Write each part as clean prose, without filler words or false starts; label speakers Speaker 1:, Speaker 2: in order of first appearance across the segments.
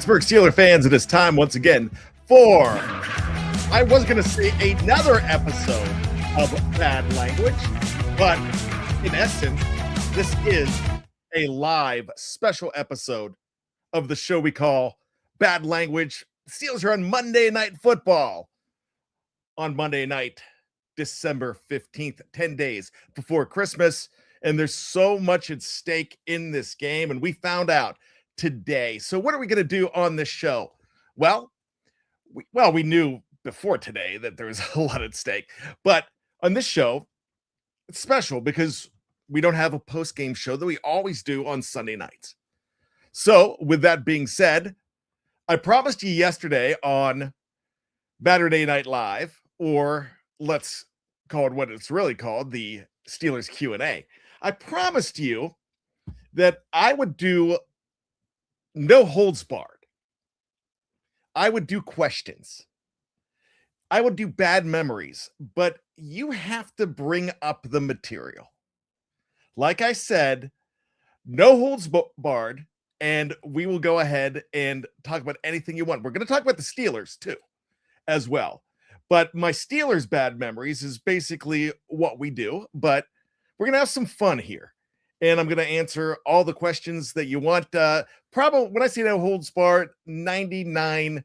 Speaker 1: Pittsburgh Steelers fans, it is time once again for, I was going to say another episode of Bad Language, but in essence, this is a live special episode of the show we call Bad Language. Steelers are on Monday Night Football on Monday night, December 15th, 10 days before Christmas. And there's so much at stake in this game, and we found out today. So what are we going to do on this show? Well, we knew before today that there was a lot at stake, but on this show, it's special because we don't have a post-game show that we always do on Sunday nights. So with that being said, I promised you yesterday on Saturday Night Live, or let's call it what it's really called, the Steelers Q&A. I promised you that I would do no holds barred. I would do questions. I would do bad memories, but you have to bring up the material. Like I said, no holds barred, and we will go ahead and talk about anything you want. We're going to talk about the Steelers too, as well. But my Steelers bad memories is basically what we do, but we're going to have some fun here. And I'm going to answer all the questions that you want. Probably, when I say no holds barred, 99%.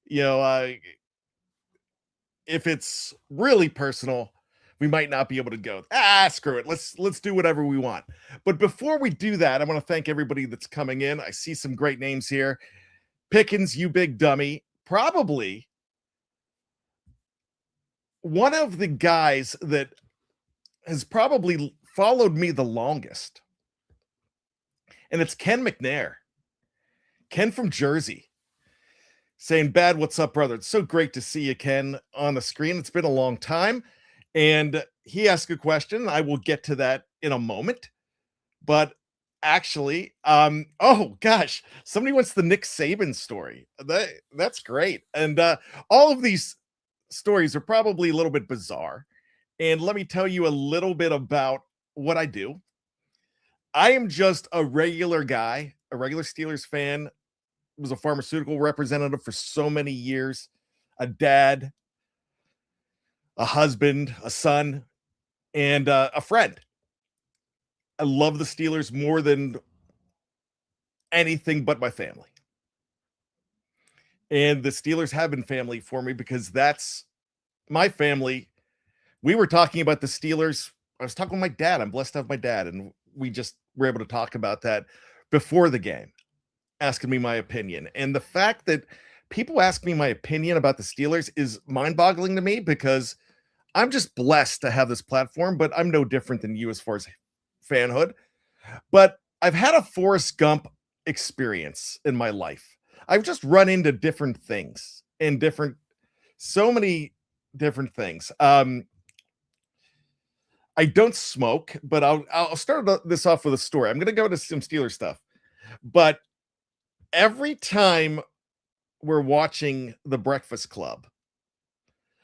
Speaker 1: You know, if it's really personal, we might not be able to go, screw it. Let's do whatever we want. But before we do that, I want to thank everybody that's coming in. I see some great names here. Pickens, you big dummy. Probably one of the guys that has probably followed me the longest. And it's Ken McNair. Ken from Jersey. Saying, Bad, what's up, brother? It's so great to see you, Ken, on the screen. It's been a long time. And he asked a question. I will get to that in a moment. But actually, oh gosh, somebody wants the Nick Saban story. That's great. And all of these stories are probably a little bit bizarre. And let me tell you a little bit about what I do. I am just a regular guy, a regular Steelers fan. Was a pharmaceutical representative for so many years, a dad, a husband, a son, and a friend. I love the Steelers more than anything but my family. And the Steelers have been family for me because that's my family. We were talking about the Steelers. I was talking with my dad. I'm blessed to have my dad. And we just were able to talk about that before the game, asking me my opinion. And the fact that people ask me my opinion about the Steelers is mind-boggling to me because I'm just blessed to have this platform, but I'm no different than you as far as fanhood. But I've had a Forrest Gump experience in my life. I've just run into different things and so many different things. I don't smoke, but I'll start this off with a story. I'm going to go to some Steelers stuff. But every time we're watching The Breakfast Club,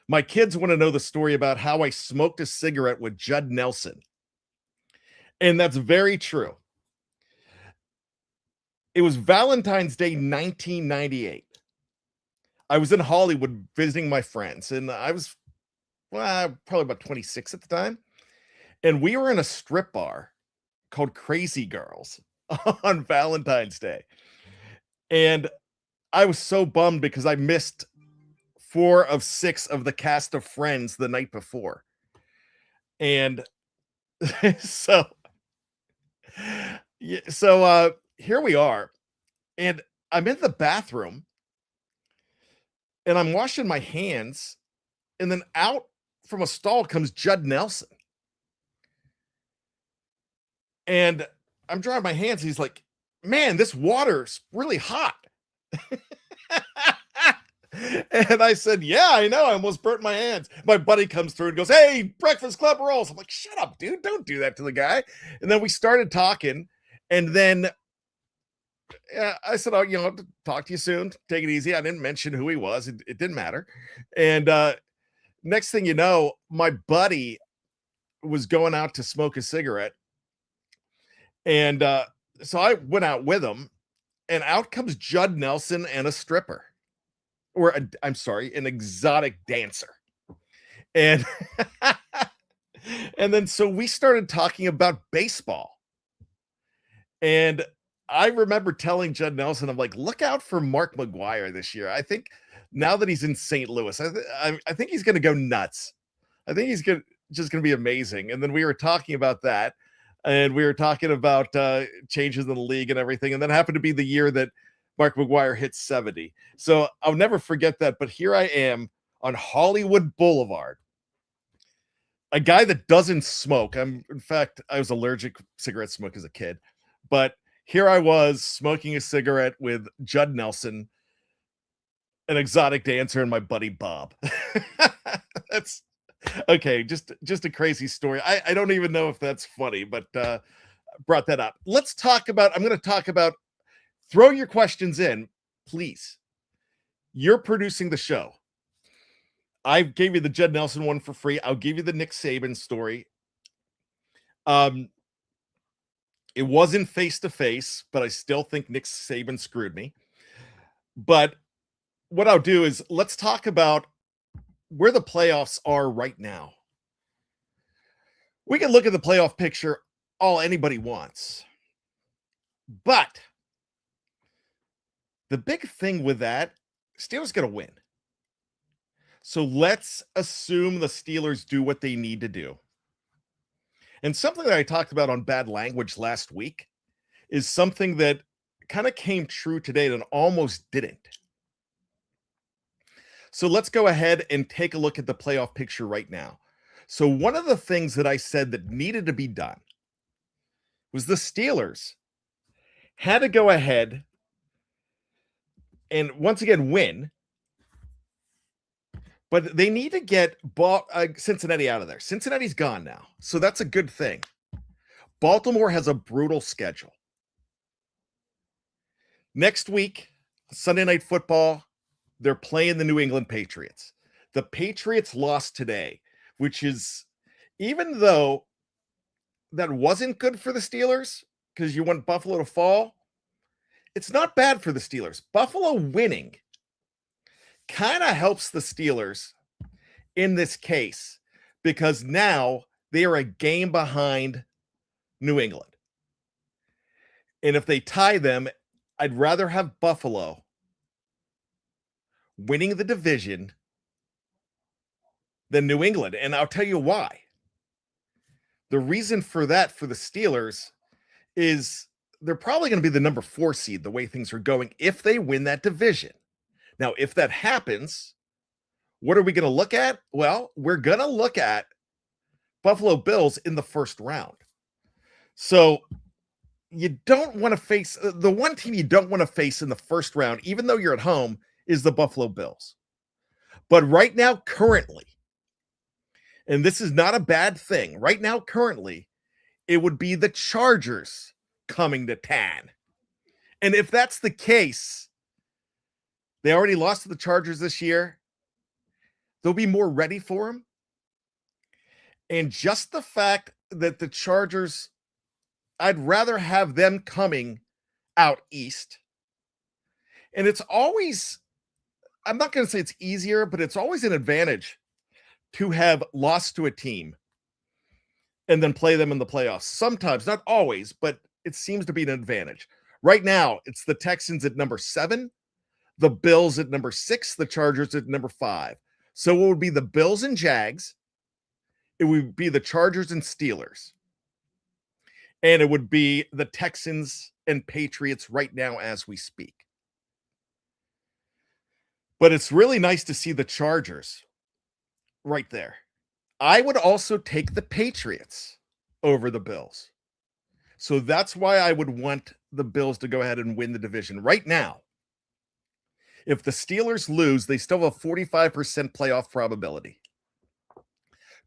Speaker 1: my kids want to know the story about how I smoked a cigarette with Judd Nelson. And that's very true. It was Valentine's Day, 1998. I was in Hollywood visiting my friends, and I was probably about 26 at the time. And we were in a strip bar called Crazy Girls on Valentine's Day. And I was so bummed because I missed 4 of 6 of the cast of Friends the night before. And so here we are. And I'm in the bathroom and I'm washing my hands. And then out from a stall comes Judd Nelson. And I'm drying my hands. He's like, man, this water's really hot. And I said, yeah, I know. I almost burnt my hands. My buddy comes through and goes, hey, Breakfast Club rolls. I'm like, shut up, dude. Don't do that to the guy. And then we started talking. And then I said, oh, talk to you soon. Take it easy. I didn't mention who he was. It didn't matter. And next thing you know, my buddy was going out to smoke a cigarette. And so I went out with him, and out comes Judd Nelson and a stripper, or I'm sorry, an exotic dancer. And and then so we started talking about baseball. And I remember telling Judd Nelson, I'm like, look out for Mark McGwire this year. I think now that he's in St. Louis, I think he's going to go nuts. I think he's just going to be amazing. And then we were talking about that, and we were talking about changes in the league and everything. And that happened to be the year that Mark McGwire hit 70. So I'll never forget that. But here I am on Hollywood Boulevard, a guy that doesn't smoke. In fact, I was allergic to cigarette smoke as a kid. But here I was smoking a cigarette with Judd Nelson, an exotic dancer, and my buddy Bob. That's okay. Just a crazy story. I don't even know if that's funny, but brought that up. Let's talk about. I'm going to talk about. Throw your questions in, please. You're producing the show. I gave you the Judd Nelson one for free. I'll give you the Nick Saban story. It wasn't face-to-face, but I still think Nick Saban screwed me. But what I'll do is let's talk about where the playoffs are right now. We can look at the playoff picture all anybody wants. But the big thing with that, Steelers going to win. So let's assume the Steelers do what they need to do. And something that I talked about on Bad Language last week is something that kind of came true today and almost didn't. So let's go ahead and take a look at the playoff picture right now. So one of the things that I said that needed to be done was the Steelers had to go ahead and once again win, but they need to get Cincinnati out of there. Cincinnati's gone now, so that's a good thing. Baltimore has a brutal schedule. Next week, Sunday Night Football, they're playing the New England Patriots. The Patriots lost today, which is, even though that wasn't good for the Steelers, because you want Buffalo to fall, it's not bad for the Steelers. Buffalo winning kind of helps the Steelers in this case because now they are a game behind New England. And if they tie them, I'd rather have Buffalo winning the division than New England. And I'll tell you why. The reason for that for the Steelers is they're probably going to be the number 4 seed the way things are going if they win that division. Now, if that happens, what are we going to look at? Well, we're going to look at Buffalo Bills in the first round. So you don't want to face the one team you don't want to face in the first round, even though you're at home, is the Buffalo Bills. But right now, currently, and this is not a bad thing, right now, currently, it would be the Chargers coming to town. And if that's the case, they already lost to the Chargers this year. They'll be more ready for them. And just the fact that the Chargers, I'd rather have them coming out east. And it's always, I'm not going to say it's easier, but it's always an advantage to have lost to a team and then play them in the playoffs. Sometimes, not always, but it seems to be an advantage. Right now, it's the Texans at number 7. The Bills at number 6, the Chargers at number 5. So it would be the Bills and Jags. It would be the Chargers and Steelers. And it would be the Texans and Patriots right now as we speak. But it's really nice to see the Chargers right there. I would also take the Patriots over the Bills. So that's why I would want the Bills to go ahead and win the division right now. If the Steelers lose, they still have a 45% playoff probability.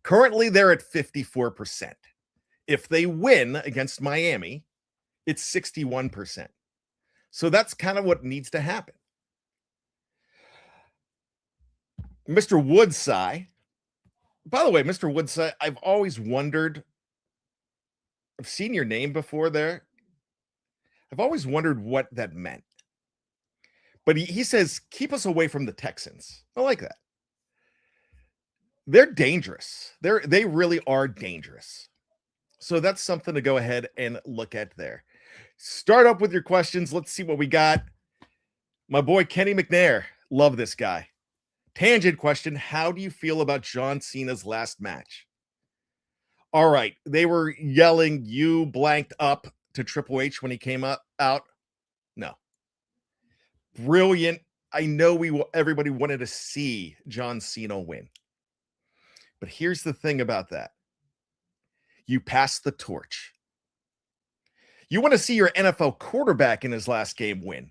Speaker 1: Currently, they're at 54%. If they win against Miami, it's 61%. So that's kind of what needs to happen. Mr. Woodside, by the way, Mr. Woodside, I've always wondered, I've seen your name before there. I've always wondered what that meant. But he says, keep us away from the Texans. I like that. They're dangerous. They really are dangerous. So that's something to go ahead and look at there. Start up with your questions. Let's see what we got. My boy Kenny McNair. Love this guy. Tangent question. How do you feel about John Cena's last match? All right. They were yelling, you blanked up to Triple H when he came out. No. Brilliant. I know everybody wanted to see John Cena win. But here's the thing about that. You pass the torch. You want to see your NFL quarterback in his last game win.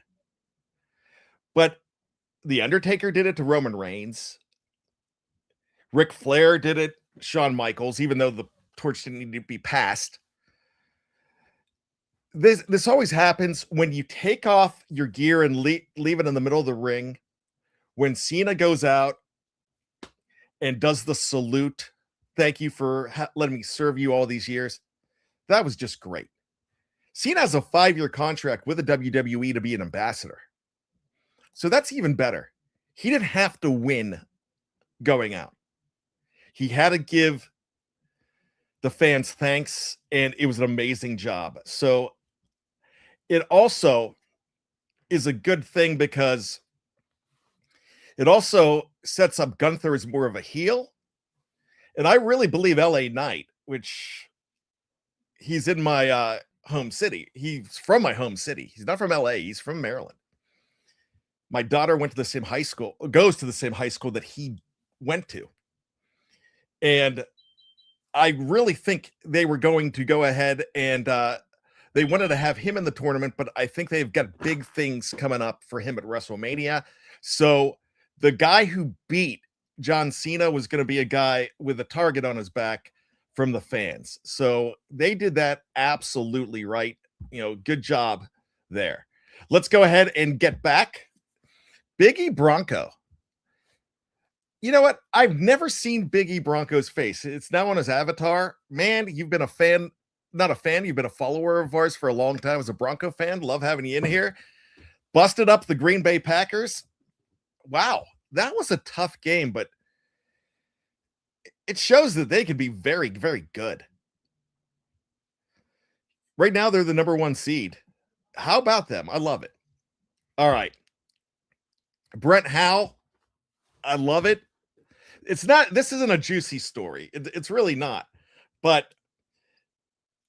Speaker 1: But The Undertaker did it to Roman Reigns. Ric Flair did it, Shawn Michaels, even though the torch didn't need to be passed. This always happens when you take off your gear and leave it in the middle of the ring. When Cena goes out and does the salute, thank you for letting me serve you all these years. That was just great. Cena has a 5-year contract with the WWE to be an ambassador. So that's even better. He didn't have to win going out. He had to give the fans thanks, and it was an amazing job. So it also is a good thing because it also sets up Gunther as more of a heel. And I really believe LA Knight, which he's in my home city. He's from my home city. He's not from LA. He's from Maryland. My daughter went to the same high school, goes to the same high school that he went to. And I really think they were going to go ahead and they wanted to have him in the tournament, but I think they've got big things coming up for him at WrestleMania. So the guy who beat John Cena was going to be a guy with a target on his back from the fans. So they did that absolutely right. Good job there. Let's go ahead and get back. Biggie Bronco. You know what? I've never seen Biggie Bronco's face. It's now on his avatar. Man, you've been a fan, not a fan, you've been a follower of ours for a long time as a Bronco fan. Love having you in here. Busted up the Green Bay Packers. Wow, that was a tough game, but it shows that they could be very, very good. Right now, they're the number 1 seed. How about them? I love it. All right. Brent Howe, I love it. This isn't a juicy story. It's really not. But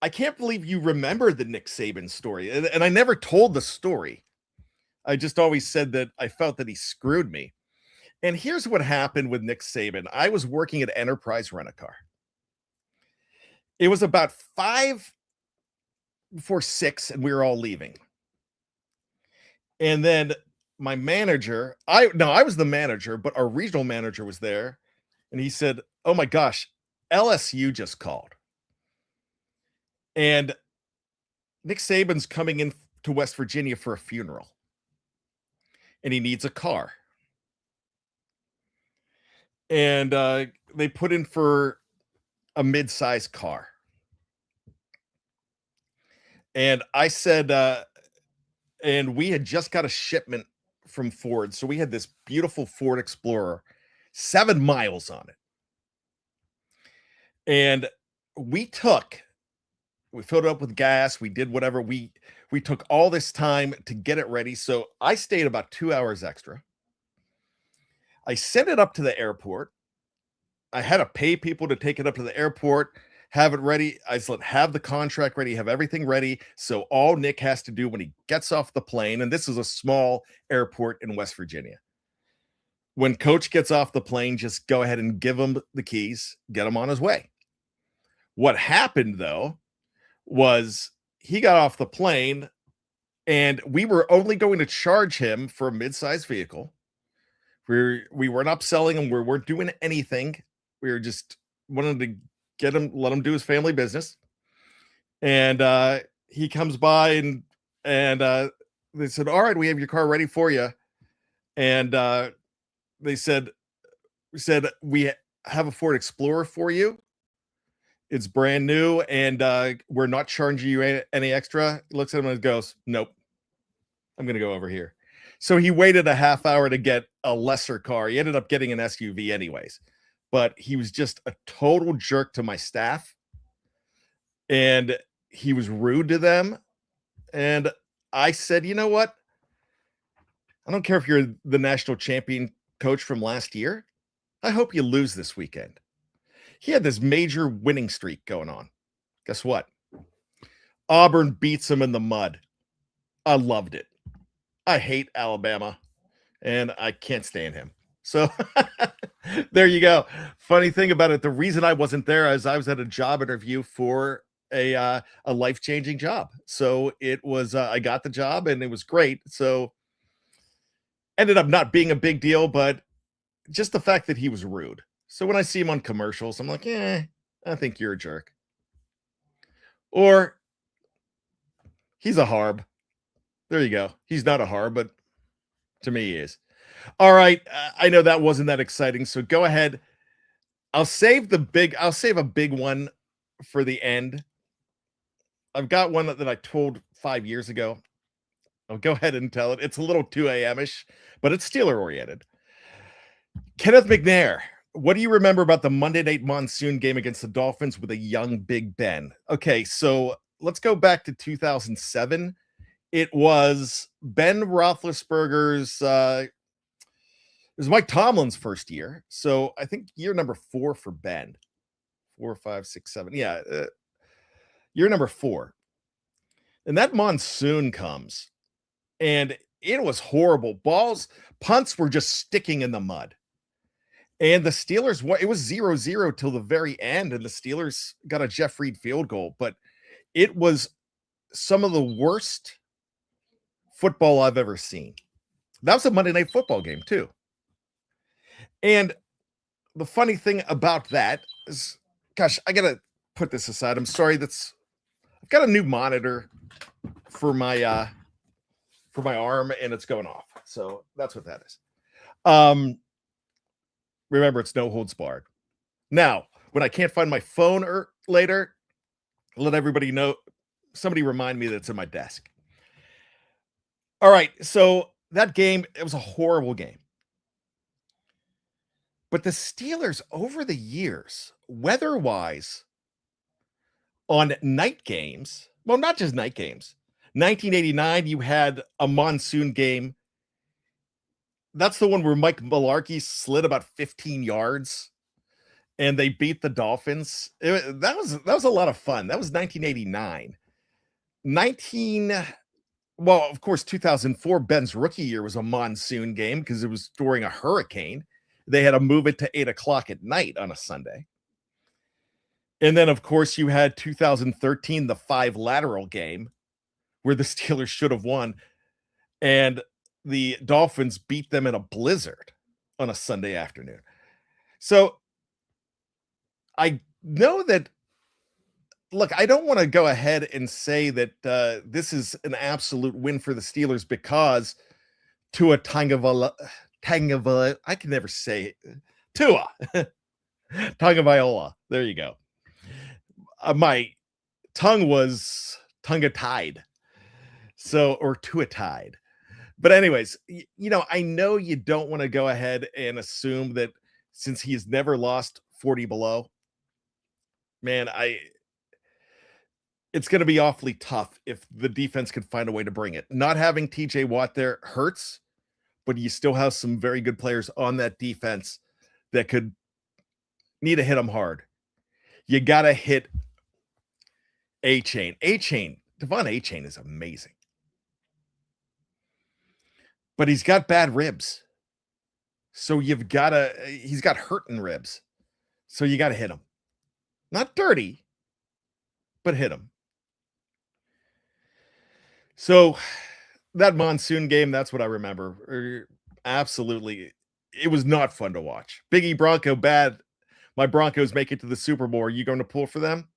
Speaker 1: I can't believe you remember the Nick Saban story. And I never told the story. I just always said that I felt that he screwed me. And here's what happened with Nick Saban. I was working at Enterprise Rent-A-Car. It was about 5 before 6, and we were all leaving. And then my manager, I was the manager, but our regional manager was there. And he said, oh my gosh, LSU just called. And Nick Saban's coming in to West Virginia for a funeral. And he needs a car. And they put in for a mid-sized car. And I said, and we had just got a shipment from Ford. So we had this beautiful Ford Explorer, 7 miles on it. And we filled it up with gas. We did whatever. We took all this time to get it ready. So I stayed about 2 hours extra. I sent it up to the airport. I had to pay people to take it up to the airport, have it ready. I said, have the contract ready, have everything ready. So all Nick has to do when he gets off the plane, and this is a small airport in West Virginia. When Coach gets off the plane, just go ahead and give him the keys, get him on his way. What happened, though, was he got off the plane, and we were only going to charge him for a mid-sized vehicle. We weren't upselling him. We weren't doing anything. We were just wanted to let him do his family business. And he comes by and they said, all right, we have your car ready for you. And we said, we have a Ford Explorer for you. It's brand new, and we're not charging you any extra. He looks at him and goes, nope, I'm going to go over here. So he waited a half hour to get a lesser car. He ended up getting an SUV anyways. But he was just a total jerk to my staff, and he was rude to them. And I said, "You know what? I don't care if you're the national champion coach from last year. I hope you lose this weekend." He had this major winning streak going on. Guess what? Auburn beats him in the mud. I loved it. I hate Alabama, and I can't stand him. So there you go. Funny thing about it, the reason I wasn't there is I was at a job interview for a life-changing job. So it was I got the job and it was great. So ended up not being a big deal, but just the fact that he was rude. So when I see him on commercials, I'm like, I think you're a jerk. Or he's a harb. There you go. He's not a harb, but to me he is. All right. I know that wasn't that exciting. So go ahead. I'll save a big one for the end. I've got one that I told 5 years ago. I'll go ahead and tell it. It's a little 2 a.m.-ish, but it's Steeler oriented. Kenneth McNair, what do you remember about the Monday Night Monsoon game against the Dolphins with a young Big Ben? Okay, so let's go back to 2007. It was Ben Roethlisberger's, it was Mike Tomlin's first year. So I think year number 4 for Ben. 4, 5, 6, 7. Yeah, year number 4. And that monsoon comes, and it was horrible. Punts were just sticking in the mud. And the Steelers, it was 0-0 till the very end, and the Steelers got a Jeff Reed field goal. But it was some of the worst football I've ever seen. That was a Monday Night Football game, too. And the funny thing about that is, gosh, I got to put this aside. I'm sorry. I've got a new monitor for my arm, and it's going off. So that's what that is. Remember, it's no holds barred. Now, when I can't find my phone later, let everybody know. Somebody remind me that it's in my desk. All right. So that game, it was a horrible game. But the Steelers over the years, weather-wise, on night games, well, not just night games. 1989, you had a monsoon game. That's the one where Mike Mularkey slid about 15 yards, and they beat the Dolphins. That was a lot of fun. That was 1989. Well, of course, 2004, Ben's rookie year was a monsoon game because it was during a hurricane. They had to move it to 8 o'clock at night on a Sunday. And then, of course, you had 2013, the 5 lateral game where the Steelers should have won. And the Dolphins beat them in a blizzard on a Sunday afternoon. So I know that, look, I don't want to go ahead and say that this is an absolute win for the Steelers because Tua Tagovailoa, I can never say it. Tua Tagovailoa. There you go. My tongue was tongue-tied. So, or Tua-tied. But anyways, I know you don't want to go ahead and assume that since he's never lost 40 below, man, it's going to be awfully tough if the defense can find a way to bring it. Not having TJ Watt there hurts, but you still have some very good players on that defense that could need to hit them hard. You got to hit A-Chain. Devon A-Chain is amazing. But he's got bad ribs. So he's got hurting ribs. So you got to hit him. Not dirty, but hit him. So that monsoon game, that's what I remember. Absolutely. It was not fun to watch. Biggie Bronco bad. My Broncos make it to the Super Bowl. Are you going to pull for them?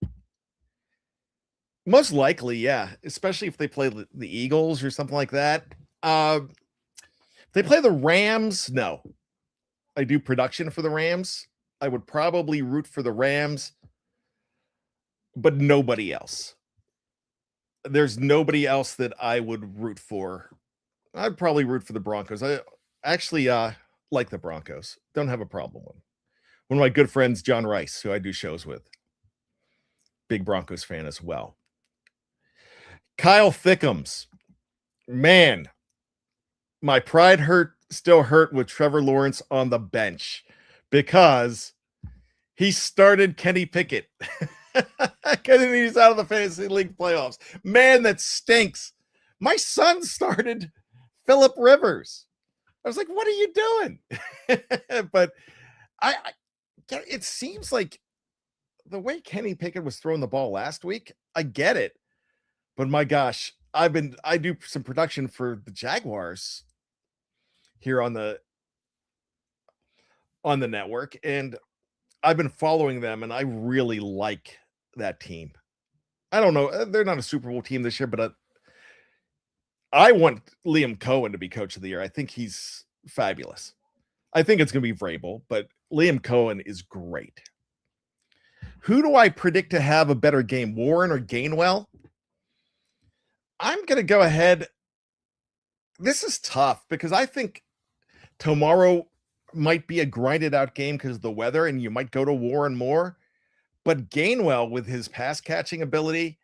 Speaker 1: Most likely, yeah. Especially if they play the Eagles or something like that. They play the Rams. No, I do production for the Rams. I would probably root for the Rams, but nobody else. There's nobody else that I would root for I'd probably root for the Broncos. I actually like the Broncos. Don't have a problem with them. One of my good friends, John Rice, who I do shows with, big Broncos fan as well. Kyle Thickums, man, my pride still hurt with Trevor Lawrence on the bench because he started Kenny Pickett. He's out of the fantasy league playoffs. Man, that stinks. My son started Phillip Rivers. I was like, what are you doing? But it seems like the way Kenny Pickett was throwing the ball last week, I get it. But my gosh, I do some production for the Jaguars here on the network, and I've been following them, and I really like that team. I don't know, they're not a Super Bowl team this year, but I want Liam Cohen to be coach of the year. I think he's fabulous. I think it's going to be Vrabel, but Liam Cohen is great. Who do I predict to have a better game, Warren or Gainwell? I'm going to go ahead. This is tough because I think tomorrow might be a grinded out game because of the weather, and you might go to Warren more. But Gainwell, with his pass catching ability,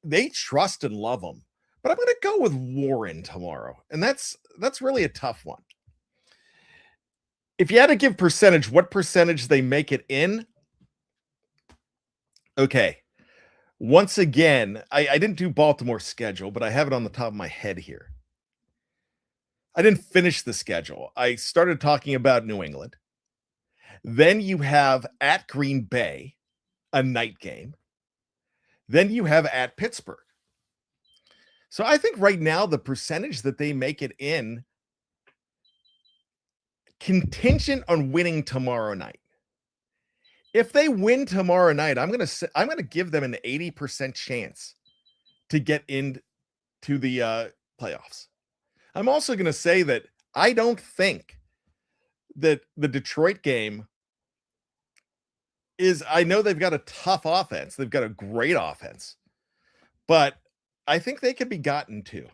Speaker 1: they trust and love him. But I'm going to go with Warren tomorrow, and that's really a tough one. If you had to give percentage, what percentage they make it in? Okay. Once again, I didn't do Baltimore's schedule, but I have it on the top of my head here. I didn't finish the schedule. I started talking about New England. Then you have at Green Bay, a night game. Then you have at Pittsburgh. So I think right now the percentage that they make it in, contingent on winning tomorrow night. If they win tomorrow night, I'm going to give them an 80% chance to get into the playoffs. I'm also going to say that I don't think that the Detroit game is, I know they've got a tough offense. They've got a great offense, but I think they could be gotten to.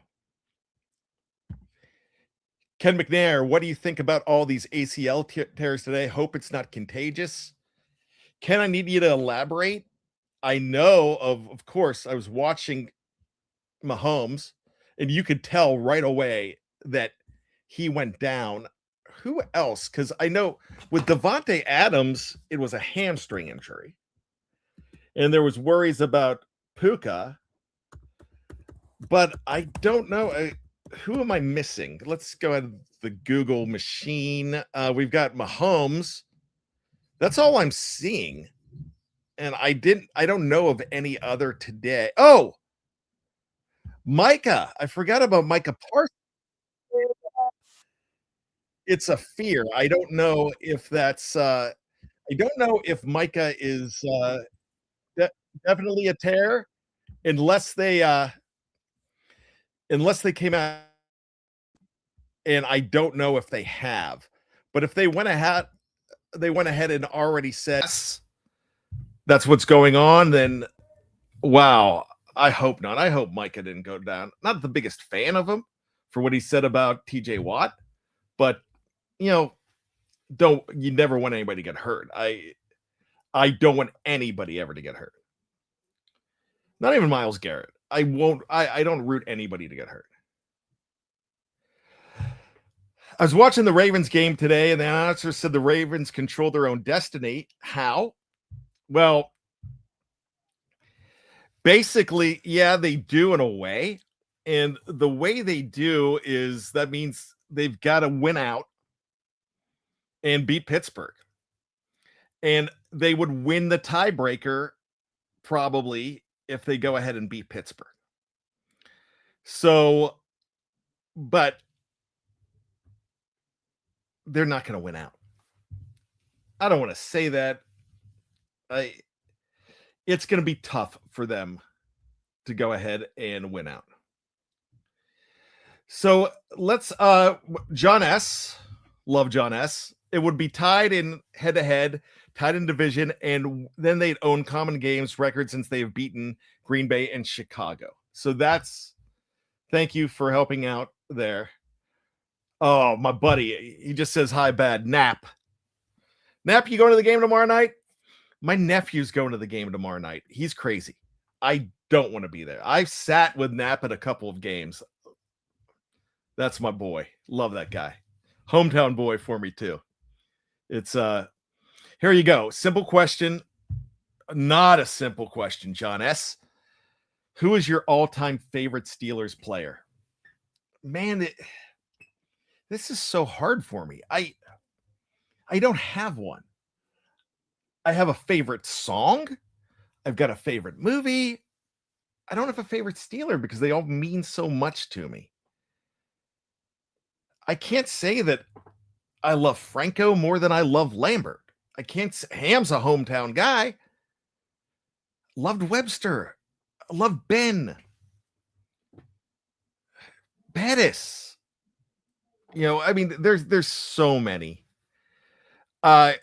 Speaker 1: Ken McNair, what do you think about all these ACL tears today? Hope it's not contagious. Ken, I need you to elaborate. I know of course, I was watching Mahomes, and you could tell right away that he went down. Who else? Because I know with Devontae Adams, it was a hamstring injury. And there was worries about Puka. But I don't know. Who am I missing? Let's go ahead to the Google machine. We've got Mahomes. That's all I'm seeing. And I don't know of any other today. Oh, Micah. I forgot about Micah Parsons. It's a fear. I don't know if that's I don't know if Micah is definitely a tear unless they came out, and I don't know if they have. But if they went ahead and already said that's what's going on, then wow, I hope not. I hope Micah didn't go down. Not the biggest fan of him for what he said about TJ Watt, but you never want anybody to get hurt. I don't want anybody ever to get hurt. Not even Myles Garrett. I don't root anybody to get hurt. I was watching the Ravens game today, and the announcer said the Ravens control their own destiny. How? Well, basically, yeah, they do in a way. And the way they do is that means they've got to win out and beat Pittsburgh. And they would win the tiebreaker probably if they go ahead and beat Pittsburgh. So, but they're not going to win out. I don't want to say that. It's going to be tough for them to go ahead and win out. So let's John S. Love John S. It would be tied in head-to-head, tied in division, and then they'd own common games record since they have beaten Green Bay and Chicago. So thank you for helping out there. Oh, my buddy. He just says hi, bad. Nap. Nap, you going to the game tomorrow night? My nephew's going to the game tomorrow night. He's crazy. I don't want to be there. I've sat with Nap at a couple of games. That's my boy. Love that guy. Hometown boy for me too. It's here you go. Simple question. Not a simple question, John S. Who is your all-time favorite Steelers player? Man, this is so hard for me. I don't have one. I have a favorite song. I've got a favorite movie. I don't have a favorite Steeler because they all mean so much to me. I can't say that I love Franco more than I love Lambert. I can't say Ham's a hometown guy. Loved Webster. Loved Ben. Bettis. You know, I mean, there's so many. But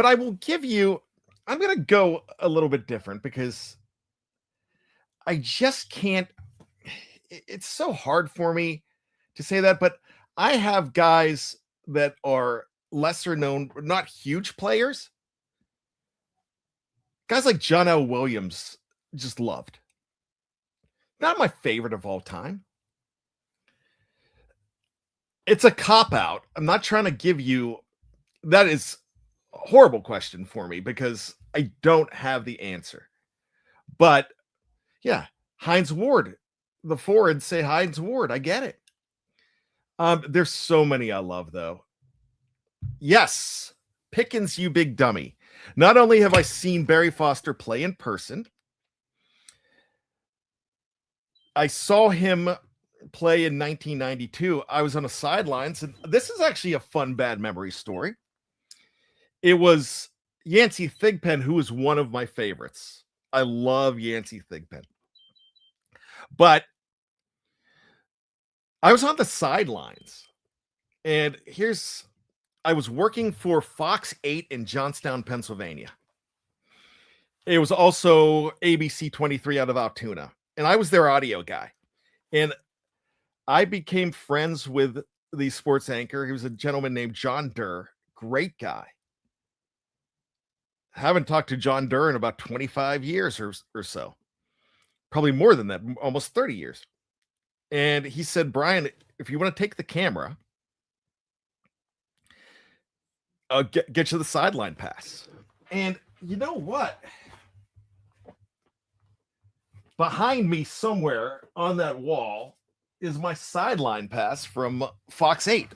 Speaker 1: I will give you, I'm going to go a little bit different because I just can't, it's so hard for me to say that, but I have guys that are lesser known, not huge players. Guys like John L. Williams, just loved. Not my favorite of all time. It's a cop-out. I'm not trying to give you, that is a horrible question for me because I don't have the answer. But yeah, Hines Ward, the forward say Hines Ward. I get it. There's so many I love though. Yes, Pickens, you big dummy. Not only have I seen Barry Foster play in person, I saw him play in 1992. I was on the sidelines, and this is actually a fun bad memory story. It was Yancey Thigpen, who is one of my favorites. I love Yancey Thigpen. But I was on the sidelines, and I was working for Fox 8 in Johnstown, Pennsylvania. It was also ABC 23 out of Altoona, and I was their audio guy. And I became friends with the sports anchor. He was a gentleman named John Durr. Great guy. Haven't talked to John Durr in about 25 years or so. Probably more than that, almost 30 years. And he said, Bryan, if you want to take the camera, get you the sideline pass. And you know what? Behind me somewhere on that wall is my sideline pass from Fox 8.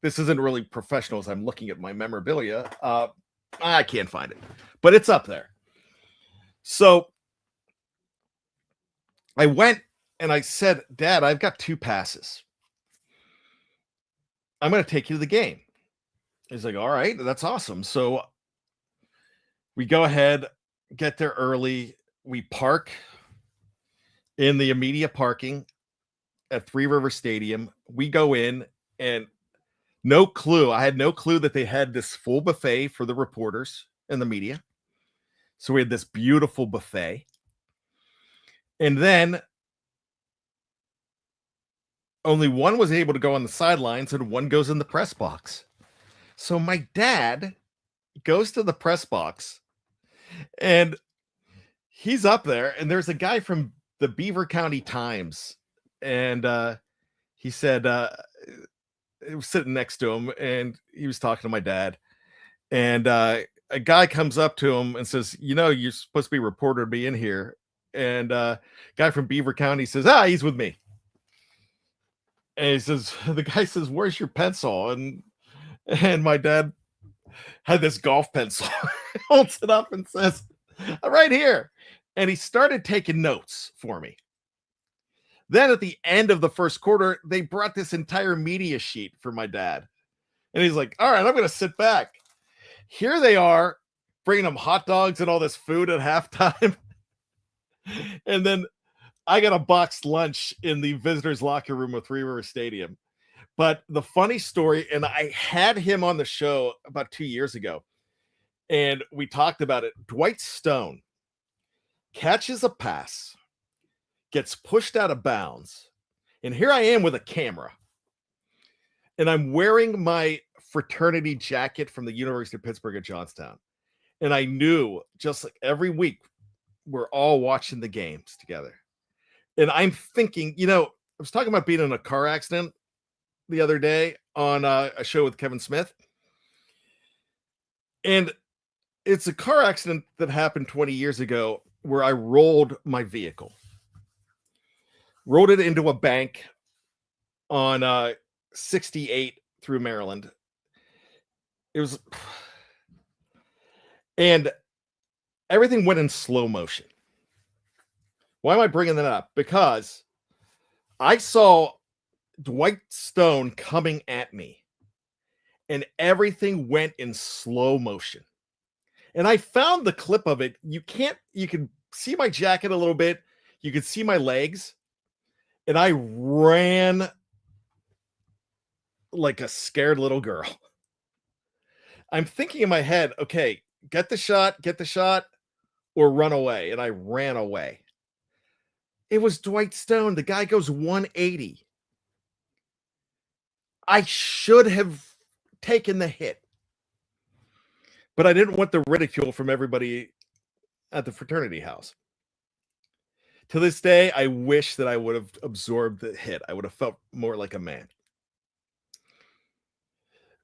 Speaker 1: This isn't really professional as I'm looking at my memorabilia. I can't find it, but it's up there. So I went and I said, Dad, I've got 2 passes. I'm going to take you to the game. He's like, all right, that's awesome. So we go ahead, get there early. We park in the immediate parking at Three River Stadium. We go in and no clue. I had no clue that they had this full buffet for the reporters and the media. So we had this beautiful buffet. And then only one was able to go on the sidelines and one goes in the press box. So my dad goes to the press box and he's up there, and there's a guy from the Beaver County Times, and he said he was sitting next to him, and he was talking to my dad, and a guy comes up to him and says, you know, you're supposed to be a reporter to be in here, and guy from Beaver County says, he's with me, and he says, the guy says, where's your pencil? And my dad had this golf pencil, holds it up and says, right here. And he started taking notes for me. Then at the end of the first quarter, they brought this entire media sheet for my dad. And he's like, all right, I'm going to sit back. Here they are bringing him hot dogs and all this food at halftime. And then I got a boxed lunch in the visitors' locker room of Three River Stadium. But the funny story, and I had him on the show about 2 years ago, and we talked about it. Dwight Stone catches a pass, gets pushed out of bounds, And here I am with a camera, and I'm wearing my fraternity jacket from the University of Pittsburgh at Johnstown. And I knew, just like every week, we're all watching the games together. And I'm thinking, I was talking about being in a car accident the other day on a show with Kevin Smith. And it's a car accident that happened 20 years ago where I rolled my vehicle, rolled it into a bank on 68 through Maryland. It was, and everything went in slow motion. Why am I bringing that up? Because I saw Dwight Stone coming at me, and everything went in slow motion. And I found the clip of it. You can see my jacket a little bit. You can see my legs. And I ran like a scared little girl. I'm thinking in my head, okay, get the shot, or run away. And I ran away. It was Dwight Stone. The guy goes 180. I should have taken the hit. But I didn't want the ridicule from everybody at the fraternity house. To this day, I wish that I would have absorbed the hit. I would have felt more like a man.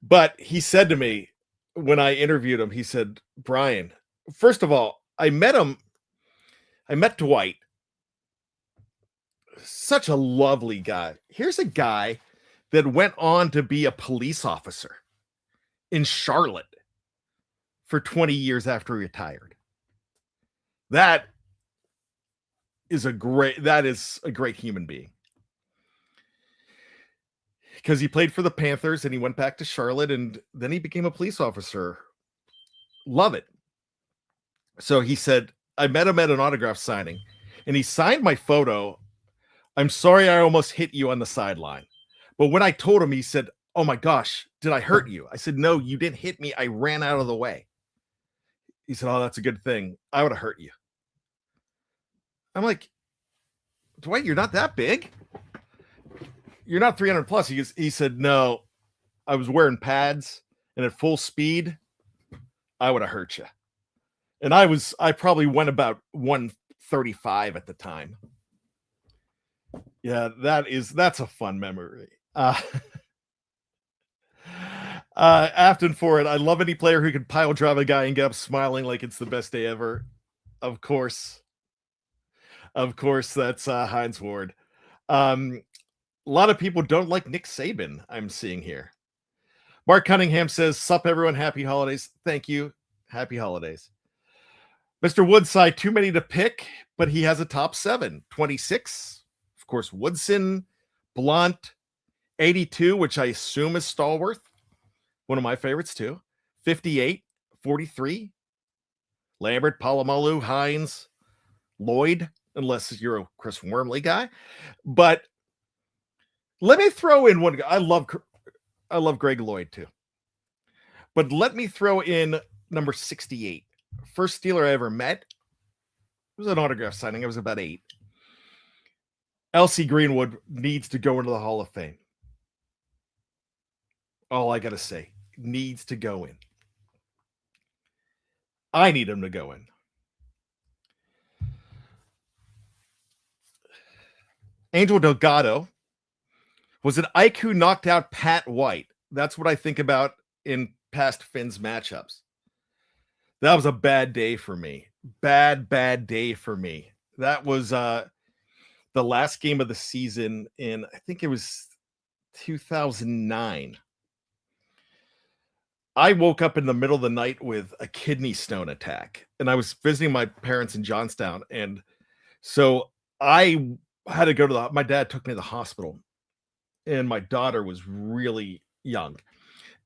Speaker 1: But he said to me when I interviewed him, he said, Bryan, first of all, I met Dwight. Such a lovely guy. Here's a guy that went on to be a police officer in Charlotte for 20 years after he retired. That is a great human being. Because he played for the Panthers and he went back to Charlotte and then he became a police officer. Love it. So he said, I met him at an autograph signing and he signed my photo. I'm sorry I almost hit you on the sideline. But when I told him, he said, oh my gosh, did I hurt you? I said, no, you didn't hit me. I ran out of the way. He said, oh, that's a good thing. I would have hurt you. I'm like, Dwight, you're not that big. You're not 300 plus. He said, no, I was wearing pads and at full speed, I would have hurt you. And I probably went about 135 at the time. Yeah, that's a fun memory. Afton for it. I love any player who can pile drive a guy and get up smiling like it's the best day ever. Of course, that's Heinz Ward. A lot of people don't like Nick Saban, I'm seeing here. Mark Cunningham says, sup everyone, happy holidays. Thank you. Happy holidays. Mr. Woodside, too many to pick, but he has a top 7. 26, of course, Woodson, Blunt, 82, which I assume is Stallworth. One of my favorites too. 58, 43, Lambert, Palomalu, Hines, Lloyd, unless you're a Chris Wormley guy. But let me throw in one guy. I love Greg Lloyd too. But let me throw in number 68. First Steeler I ever met. It was an autograph signing. I was about 8. L.C. Greenwood needs to go into the Hall of Fame. All I got to say, needs to go in. I need him to go in. Angel Delgado. Was it Ike who knocked out Pat White? That's what I think about in past Finn's matchups. That was a bad day for me. Bad day for me. That was the last game of the season in, I think it was 2009. I woke up in the middle of the night with a kidney stone attack, and I was visiting my parents in Johnstown. And so I had to go to my dad took me to the hospital, and my daughter was really young.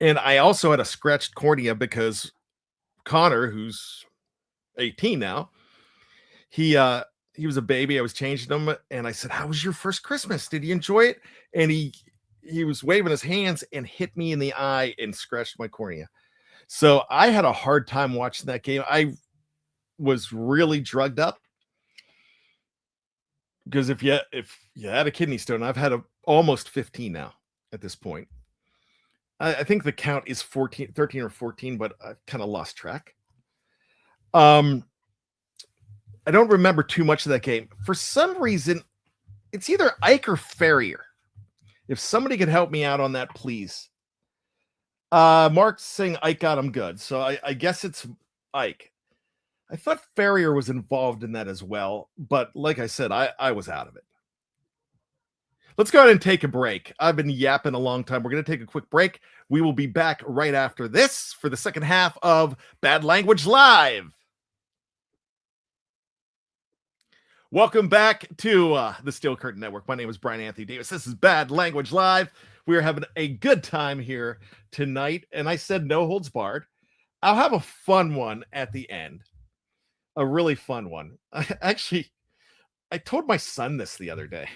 Speaker 1: And I also had a scratched cornea because Connor, who's 18 now, he was a baby. I was changing him, and I said, how was your first Christmas? Did you enjoy it? And he was waving his hands and hit me in the eye and scratched my cornea. So I had a hard time watching that game. I was really drugged up. Because if you had a kidney stone, I've had almost 15 now at this point. I think the count is 14, 13 or 14, but I've kind of lost track. I don't remember too much of that game. For some reason, it's either Ike or Ferrier. If somebody could help me out on that, please. Mark's saying Ike got him good, so I guess it's Ike. I thought Ferrier was involved in that as well, but like I said, I was out of it. Let's go ahead and take a break. I've been yapping a long time. We're going to take a quick break. We will be back right after this for the second half of Bad Language Live. Welcome back to the Steel Curtain Network. My name is Bryan Anthony Davis. This is Bad Language Live. We are having a good time here tonight, and I said no holds barred. I'll have a fun one at the end, a really fun one. I told my son this the other day.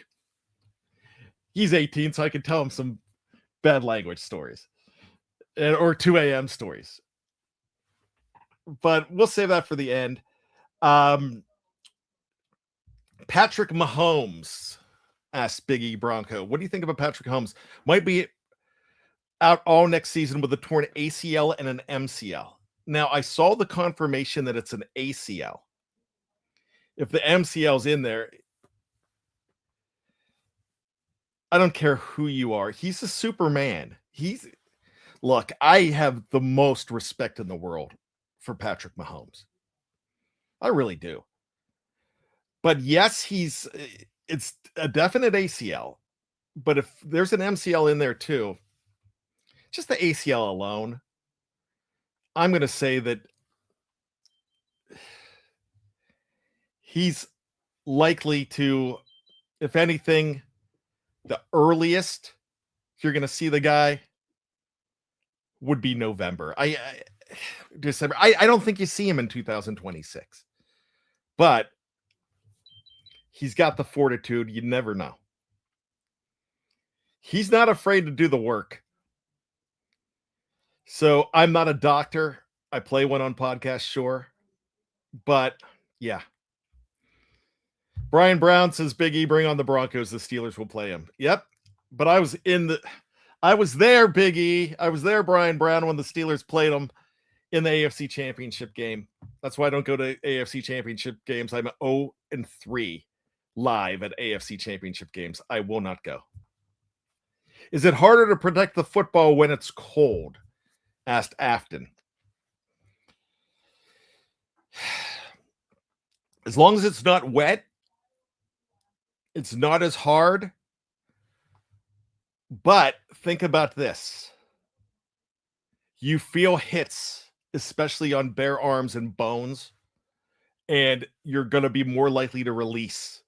Speaker 1: He's 18, so I can tell him some bad language stories or 2 a.m. stories. But we'll save that for the end. Patrick Mahomes asked Big E Bronco, what do you think about Patrick Mahomes? Might be out all next season with a torn ACL and an MCL. Now, I saw the confirmation that it's an ACL. If the MCL's in there, I don't care who you are. He's a Superman. Look, I have the most respect in the world for Patrick Mahomes. I really do. But yes, it's a definite ACL. But if there's an MCL in there too, just the ACL alone, I'm going to say that he's likely to, if anything, the earliest you're going to see the guy would be November. December. I don't think you see him in 2026. But he's got the fortitude. You never know. He's not afraid to do the work. So I'm not a doctor. I play one on podcast, sure. But yeah. Brian Brown says, Big E, bring on the Broncos. The Steelers will play him. Yep. But I was there, Big E. I was there, Brian Brown, when the Steelers played them in the AFC Championship game. That's why I don't go to AFC Championship games. I'm 0-3 live at AFC Championship games. I will not go. Is it harder to protect the football when it's cold? Asked Afton. As long as it's not wet, it's not as hard. But think about this. You feel hits, especially on bare arms and bones, and you're going to be more likely to release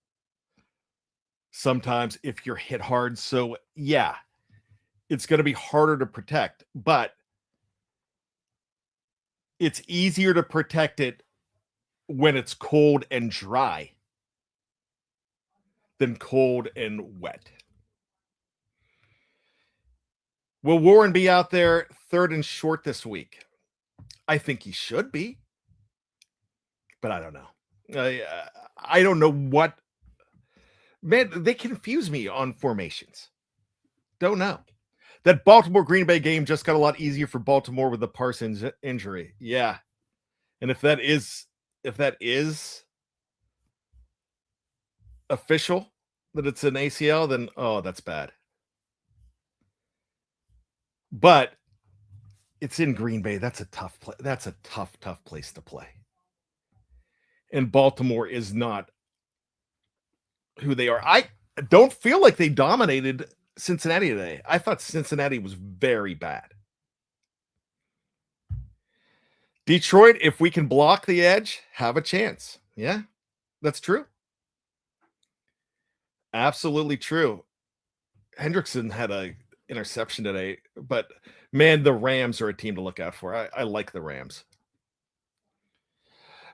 Speaker 1: sometimes if you're hit hard. So, yeah, it's going to be harder to protect, but it's easier to protect it when it's cold and dry than cold and wet. Will Warren be out there third and short this week? I think he should be, but I don't know. I don't know what. Man, they confuse me on formations. Don't know. That Baltimore-Green Bay game just got a lot easier for Baltimore with the Parsons injury. Yeah. And if that is official, that it's an ACL, then, oh, that's bad. But it's in Green Bay. That's a tough play. That's a tough place to play. And Baltimore is not who they are. I don't feel like they dominated Cincinnati today. I thought Cincinnati was very bad. Detroit, if we can block the edge, have a chance. Yeah, that's true. Absolutely true. Hendrickson had a interception today, but man, the Rams are a team to look out for. I like the Rams.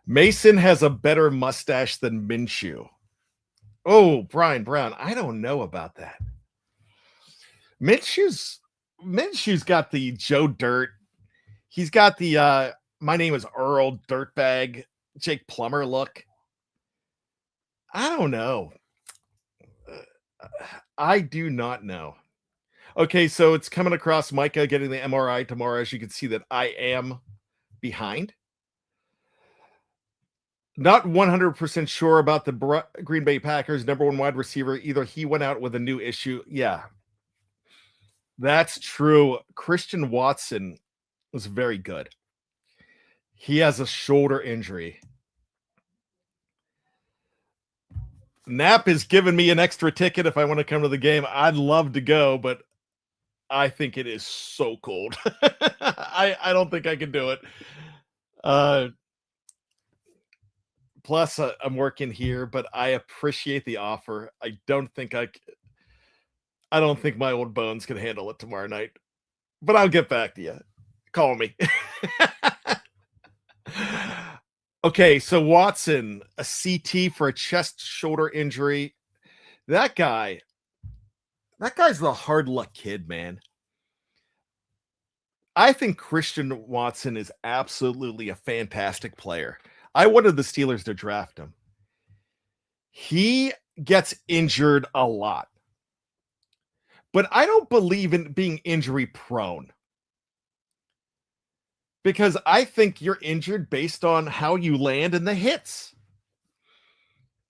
Speaker 1: Mason has a better mustache than Minshew. Oh, Brian Brown, I don't know about that. Minshew's got the Joe Dirt. He's got the my name is Earl dirtbag Jake Plummer look. I don't know. I do not know. Okay, so it's coming across Micah getting the MRI tomorrow. As you can see that I am behind. Not 100% sure about the Green Bay Packers number one wide receiver. Either he went out with a new issue. Yeah, that's true. Christian Watson was very good. He has a shoulder injury. Knapp is giving me an extra ticket if I want to come to the game. I'd love to go, but I think it is so cold. I don't think I can do it. Plus, I'm working here, but I appreciate the offer. I don't think my old bones can handle it tomorrow night. But I'll get back to you. Call me. Okay, so Watson, a CT for a chest shoulder injury. That guy's the hard luck kid, man. I think Christian Watson is absolutely a fantastic player. I wanted the Steelers to draft him. He gets injured a lot. But I don't believe in being injury prone. Because I think you're injured based on how you land in the hits.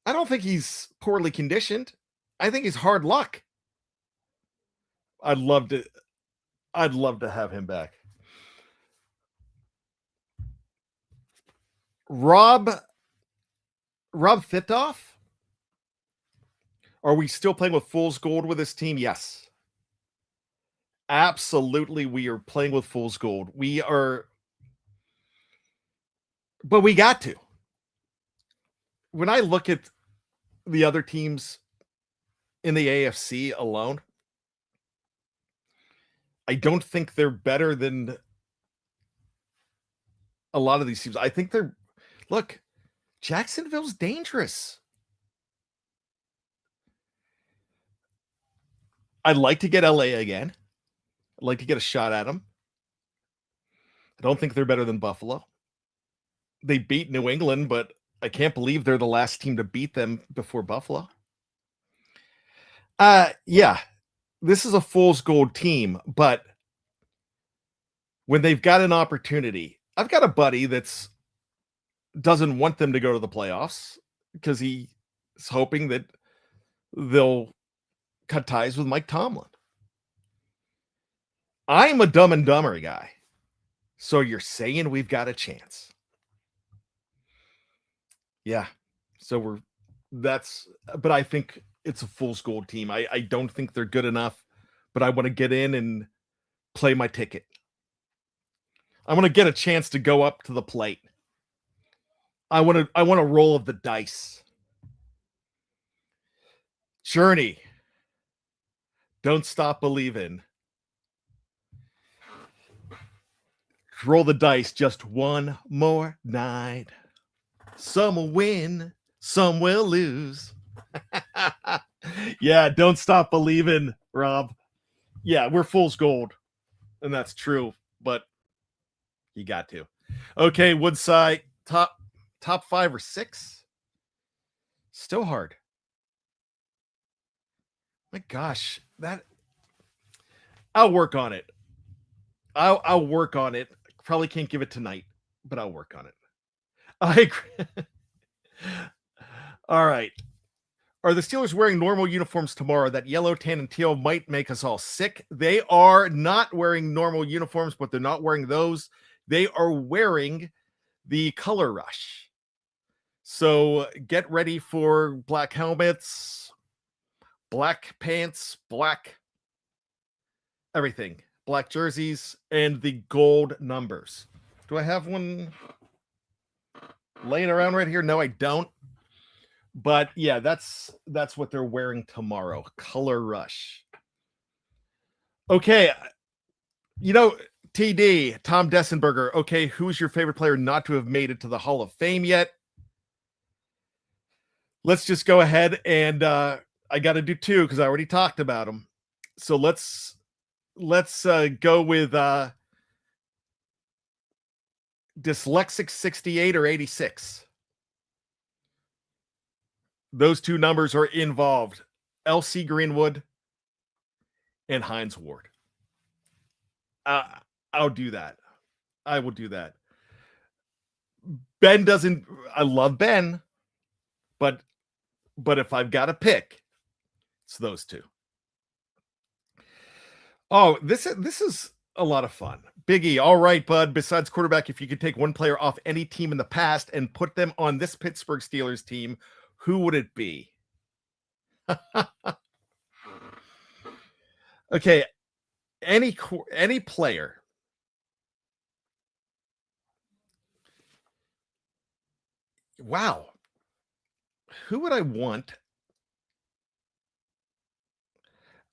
Speaker 1: I don't think he's poorly conditioned. I think he's hard luck. I'd love to have him back. Rob Thitoff? Are we still playing with fool's gold with this team? Yes. Absolutely, we are playing with fool's gold. We are, but we got to. When I look at the other teams in the AFC alone, I don't think they're better than a lot of these teams. I think look, Jacksonville's dangerous. I'd like to get LA again. I'd like to get a shot at them. I don't think they're better than Buffalo. They beat New England, but I can't believe they're the last team to beat them before Buffalo. Yeah, this is a fool's gold team, but when they've got an opportunity, I've got a buddy that's doesn't want them to go to the playoffs because he's hoping that they'll cut ties with Mike Tomlin. I'm a Dumb and Dumber guy. So you're saying we've got a chance. Yeah. So but I think it's a fool's gold team. I don't think they're good enough, but I want to get in and play my ticket. I want to get a chance to go up to the plate. I want a roll of the dice. Journey. Don't stop believing. Roll the dice just one more night. Some will win, some will lose. Yeah, don't stop believing, Rob. Yeah, we're fool's gold, and that's true, but you got to. Okay, Woodside, top 5 or 6? Still hard. My gosh, I'll work on it. I'll work on it. Probably can't give it tonight, but I'll work on it. I agree. All right. Are the Steelers wearing normal uniforms tomorrow? That yellow, tan, and teal might make us all sick. They are not wearing normal uniforms, but they're not wearing those. They are wearing the color rush. So get ready for black helmets, black pants, black everything. Black jerseys, and the gold numbers. Do I have one laying around right here? No, I don't. But yeah, that's what they're wearing tomorrow. Color rush. Okay. TD, Tom Dessenberger. Okay, who's your favorite player not to have made it to the Hall of Fame yet? Let's just go ahead and I got to do 2 because I already talked about them. So let's go with Dyslexic 68 or 86. Those 2 numbers are involved. LC Greenwood, and Hines Ward. I'll do that. I will do that. Ben doesn't. I love Ben, but if I've got to pick, it's those two. Oh, this is a lot of fun. Biggie, all right, bud. Besides quarterback, if you could take one player off any team in the past and put them on this Pittsburgh Steelers team, who would it be? Okay, any player. Wow. Who would I want?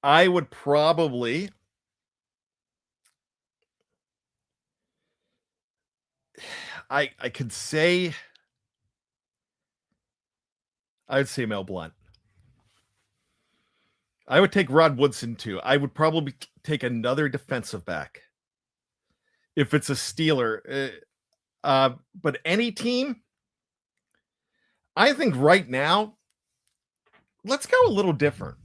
Speaker 1: I would probably I could say I'd say Mel Blount. I would take Rod Woodson too. I would probably take another defensive back if it's a Steeler. But any team, I think right now, let's go a little different.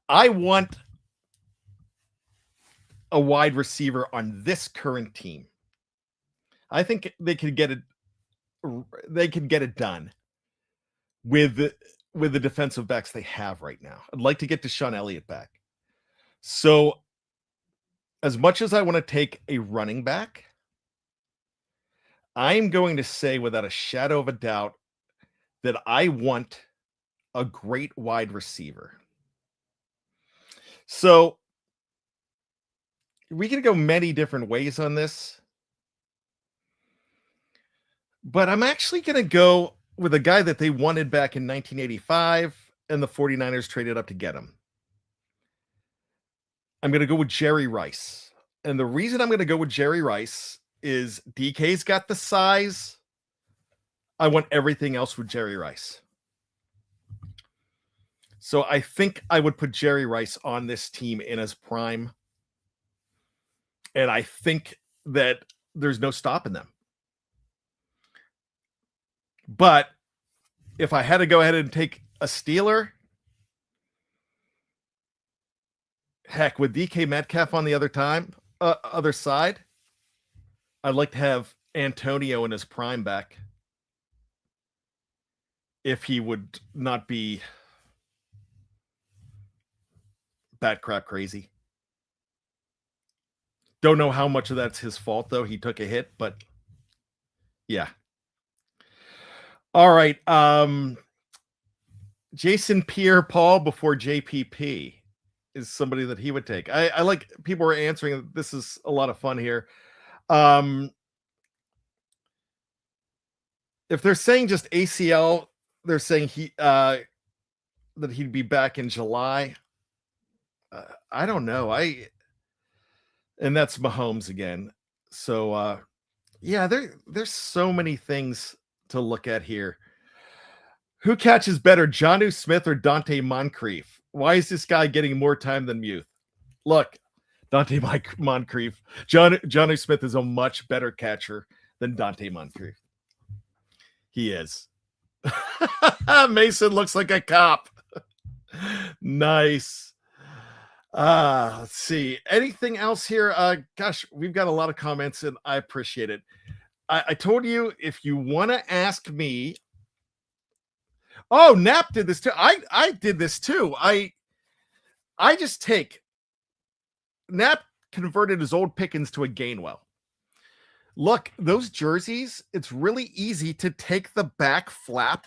Speaker 1: I want a wide receiver on this current team. I think they could get it. They could get it done with the defensive backs they have right now. I'd like to get Deshaun Elliott back. So, as much as I want to take a running back, I'm going to say without a shadow of a doubt that I want a great wide receiver. So, we can go many different ways on this, but I'm actually going to go with a guy that they wanted back in 1985 and the 49ers traded up to get him. I'm going to go with Jerry Rice. And the reason I'm going to go with Jerry Rice is DK's got the size. I want everything else with Jerry Rice. So I think I would put Jerry Rice on this team in his prime. And I think that there's no stopping them. But if I had to go ahead and take a Steeler, heck, with DK Metcalf on the other side, I'd like to have Antonio in his prime back. If he would not be bat crap crazy. Don't know how much of that's his fault, though. He took a hit, but yeah. All right. Jason Pierre-Paul before JPP is somebody that he would take. I like people are answering. This is a lot of fun here. If they're saying just ACL, they're saying that he'd be back in July. I don't know. And that's Mahomes again. So yeah, there's so many things to look at here. Who catches better, Jonnu Smith or Dante Moncrief? Why is this guy getting more time than Muth? Look, Dante Moncrief. Jonnu Smith is a much better catcher than Dante Moncrief. He is. Mason looks like a cop. Nice. Let's see. Anything else here? Gosh, we've got a lot of comments and I appreciate it. I told you if you want to ask me. Oh, Knapp did this too. I did this too. I just take Knapp converted his old Pickens to a Gainwell. Look, those jerseys, it's really easy to take the back flap,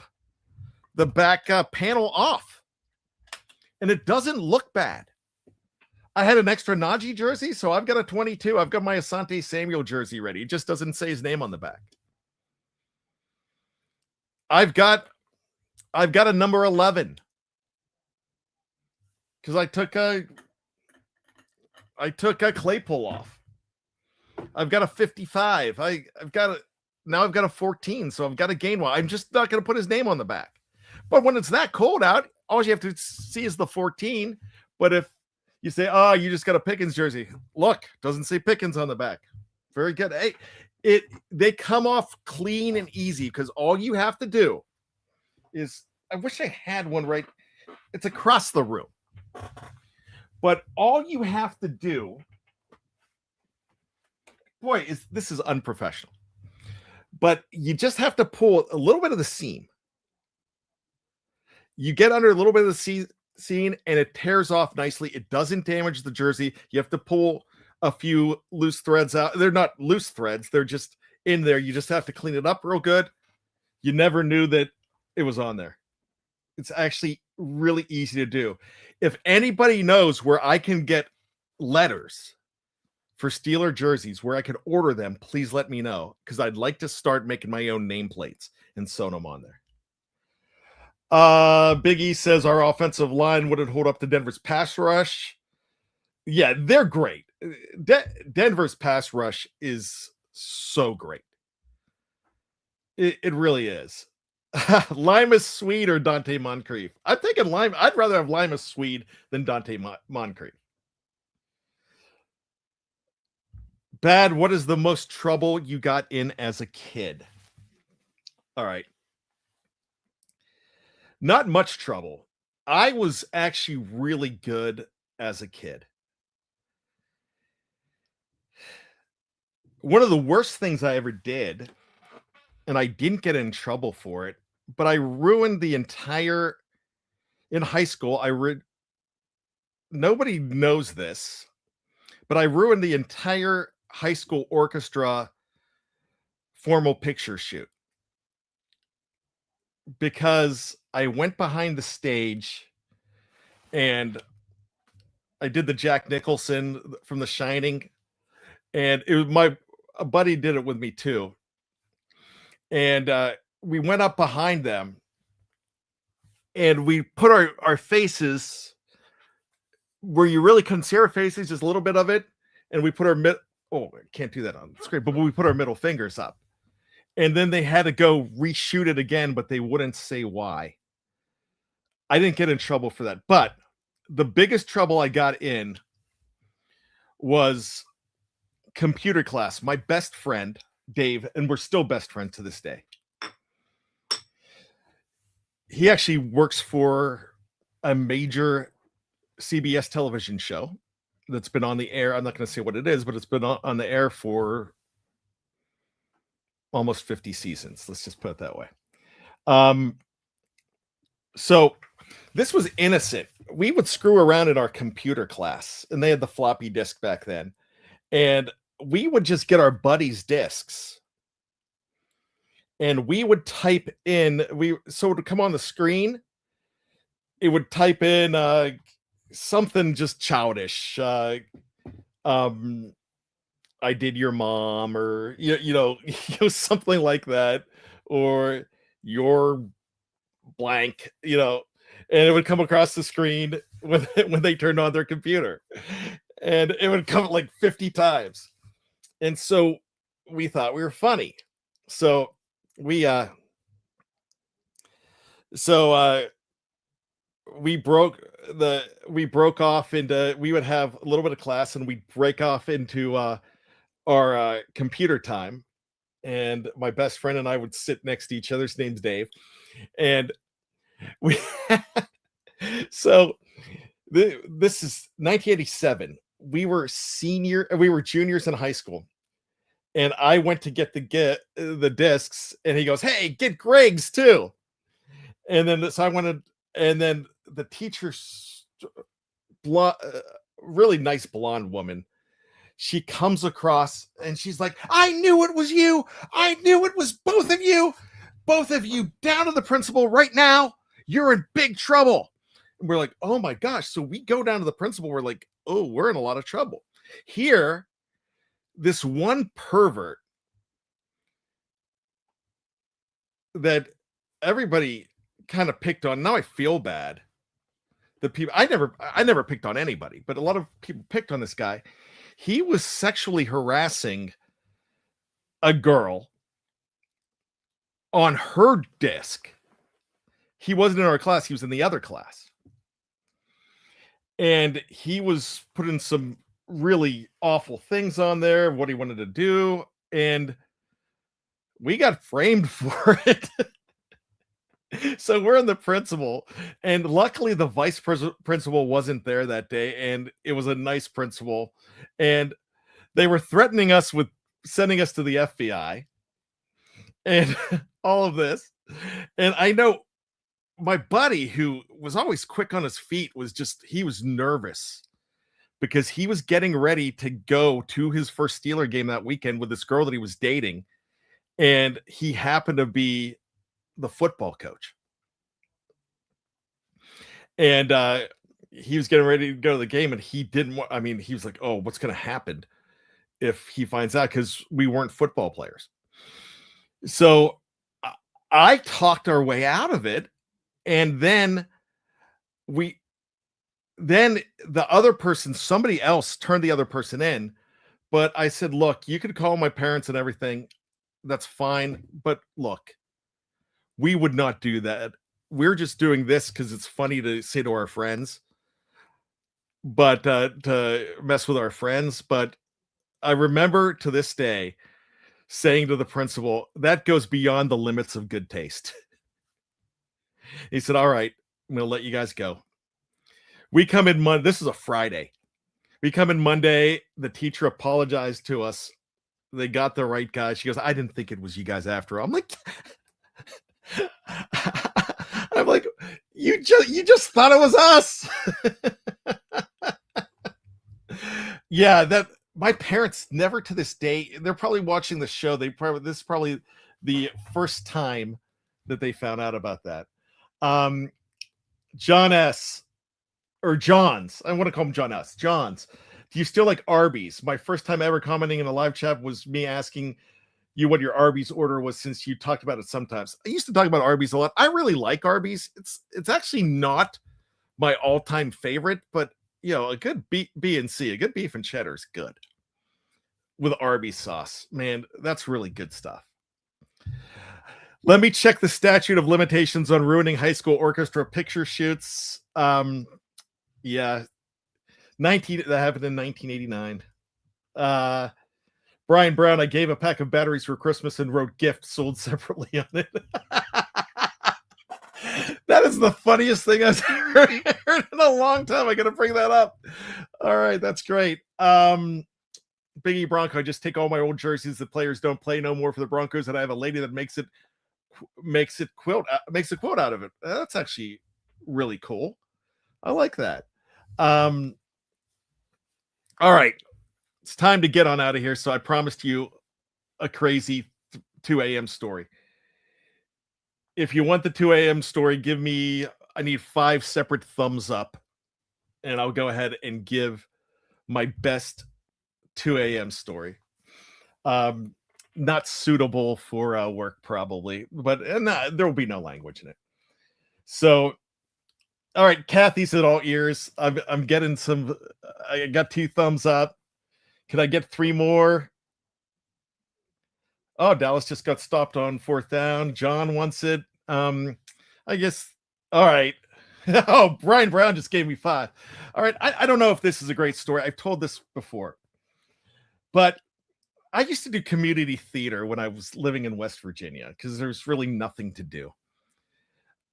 Speaker 1: the back panel off, and it doesn't look bad. I had an extra Najee jersey, so I've got a 22. I've got my Asante Samuel jersey ready. It just doesn't say his name on the back. I've got a number 11 because I took a Claypool off. I've got a 55. I've got a 14, so I've got a Gainwell. I'm just not going to put his name on the back. But when it's that cold out, all you have to see is the 14. But if you say, "Oh, you just got a Pickens jersey," look, doesn't say Pickens on the back. Very good. Hey, they come off clean and easy because all you have to do is I wish I had one right. It's across the room. But all you have to do, boy, this is unprofessional. But you just have to pull a little bit of the seam. You get under a little bit of the seam and it tears off nicely. It doesn't damage the jersey. You have to pull a few loose threads out. They're not loose threads. They're just in there. You just have to clean it up real good. You never knew that it was on there. It's actually really easy to do. If anybody knows where I can get letters for Steeler jerseys, where I could order them, please let me know, because I'd like to start making my own nameplates and sew them on there. Big E says our offensive line wouldn't hold up to Denver's pass rush. Yeah, they're great. Denver's pass rush is so great. It really is. Limas Swede or Dante Moncrief? I'm thinking Lime. I'd rather have Limas Swede than Dante Moncrief. Bad, what is the most trouble you got in as a kid? All right. Not much trouble. I was actually really good as a kid. One of the worst things I ever did, and I didn't get in trouble for it, but I ruined the entire, in high school, nobody knows this, but I ruined the entire high school orchestra formal picture shoot because I went behind the stage and I did the Jack Nicholson from The Shining, and it was a buddy did it with me too. And we went up behind them and we put our faces where you really couldn't see our faces, just a little bit of it. And we put our I can't do that on the screen, but we put our middle fingers up. And then they had to go reshoot it again, but they wouldn't say why. I didn't get in trouble for that. But the biggest trouble I got in was computer class. My best friend, Dave, and we're still best friends to this day. He actually works for a major CBS television show that's been on the air. I'm not going to say what it is, but it's been on the air for almost 50 seasons. Let's just put it that way. So this was innocent. We would screw around in our computer class, and they had the floppy disk back then. And we would just get our buddies' discs and we would type in, so it would come on the screen. It would type in something just childish. I did your mom, or something like that, or your blank, and it would come across the screen when they turned on their computer, and it would come like 50 times. And so we thought we were funny. So we broke off into, we would have a little bit of class and we'd break off into our computer time, and my best friend and I would sit next to each other. His name's Dave, and we so this is 1987. We were juniors in high school, and I went to get the discs, and he goes, "Hey, get Greg's too." And then so I wanted, and then the teacher's really nice blonde woman, she comes across and she's like, "I knew it was you. I knew it was both of you. Both of you down to the principal right now. You're in big trouble." And we're like, "Oh my gosh." So we go down to the principal. We're like, "Oh, we're in a lot of trouble." Here, this one pervert that everybody kind of picked on. Now I feel bad. The people, I never picked on anybody, but a lot of people picked on this guy. He was sexually harassing a girl on her disc. He wasn't in our class. He was in the other class. And he was putting some really awful things on there, what he wanted to do. And we got framed for it. So we're in the principal, and luckily the principal wasn't there that day, and it was a nice principal, and they were threatening us with sending us to the FBI and all of this. And I know my buddy, who was always quick on his feet, he was nervous because he was getting ready to go to his first Steeler game that weekend with this girl that he was dating, and he happened to be the football coach. And he was getting ready to go to the game, and he didn't want, I mean, he was like, oh, what's going to happen if he finds out? Because we weren't football players. So I talked our way out of it. And then the other person, somebody else turned the other person in. But I said, look, you could call my parents and everything. That's fine. But look, we would not do that. We're just doing this because it's funny to say to our friends, but to mess with our friends. But I remember to this day saying to the principal, that goes beyond the limits of good taste. He said, all right, I'm going to let you guys go. We come in Monday. This is a Friday. We come in Monday. The teacher apologized to us. They got the right guy. She goes, I didn't think it was you guys after all. I'm like, you just thought it was us. Yeah, that my parents never to this day, they're probably watching the show. This is probably the first time that they found out about that. John S. or John's. I want to call him John S. John's. Do you still like Arby's? My first time ever commenting in a live chat was me asking you what your Arby's order was, since you talked about it sometimes. I used to talk about Arby's a lot. I really like Arby's. It's actually not my all-time favorite, but you know, a good B and C, a good beef and cheddar is good with Arby's sauce. Man, that's really good stuff. Let me check the statute of limitations on ruining high school orchestra picture shoots. Yeah, that happened in 1989. Brian Brown, I gave a pack of batteries for Christmas and wrote gift sold separately on it. That is the funniest thing I've heard in a long time. I gotta bring that up. All right, that's great. Biggie Bronco, I just take all my old jerseys that players don't play no more for the Broncos, and I have a lady that makes a quote out of it. That's actually really cool. I like that. All right, it's time to get on out of here. So I promised you a crazy 2 a.m. story. If you want the 2 a.m. story, I need 5 separate thumbs up, and I'll go ahead and give my best 2 a.m. story. Not suitable for work, probably, but there will be no language in it. So, all right, Kathy's at all ears. I'm getting some. I got 2 thumbs up. Can I get 3 more? Oh, Dallas just got stopped on 4th down. John wants it. I guess. All right. Oh, Brian Brown just gave me 5. All right. I don't know if this is a great story. I've told this before, but I used to do community theater when I was living in West Virginia because there's really nothing to do.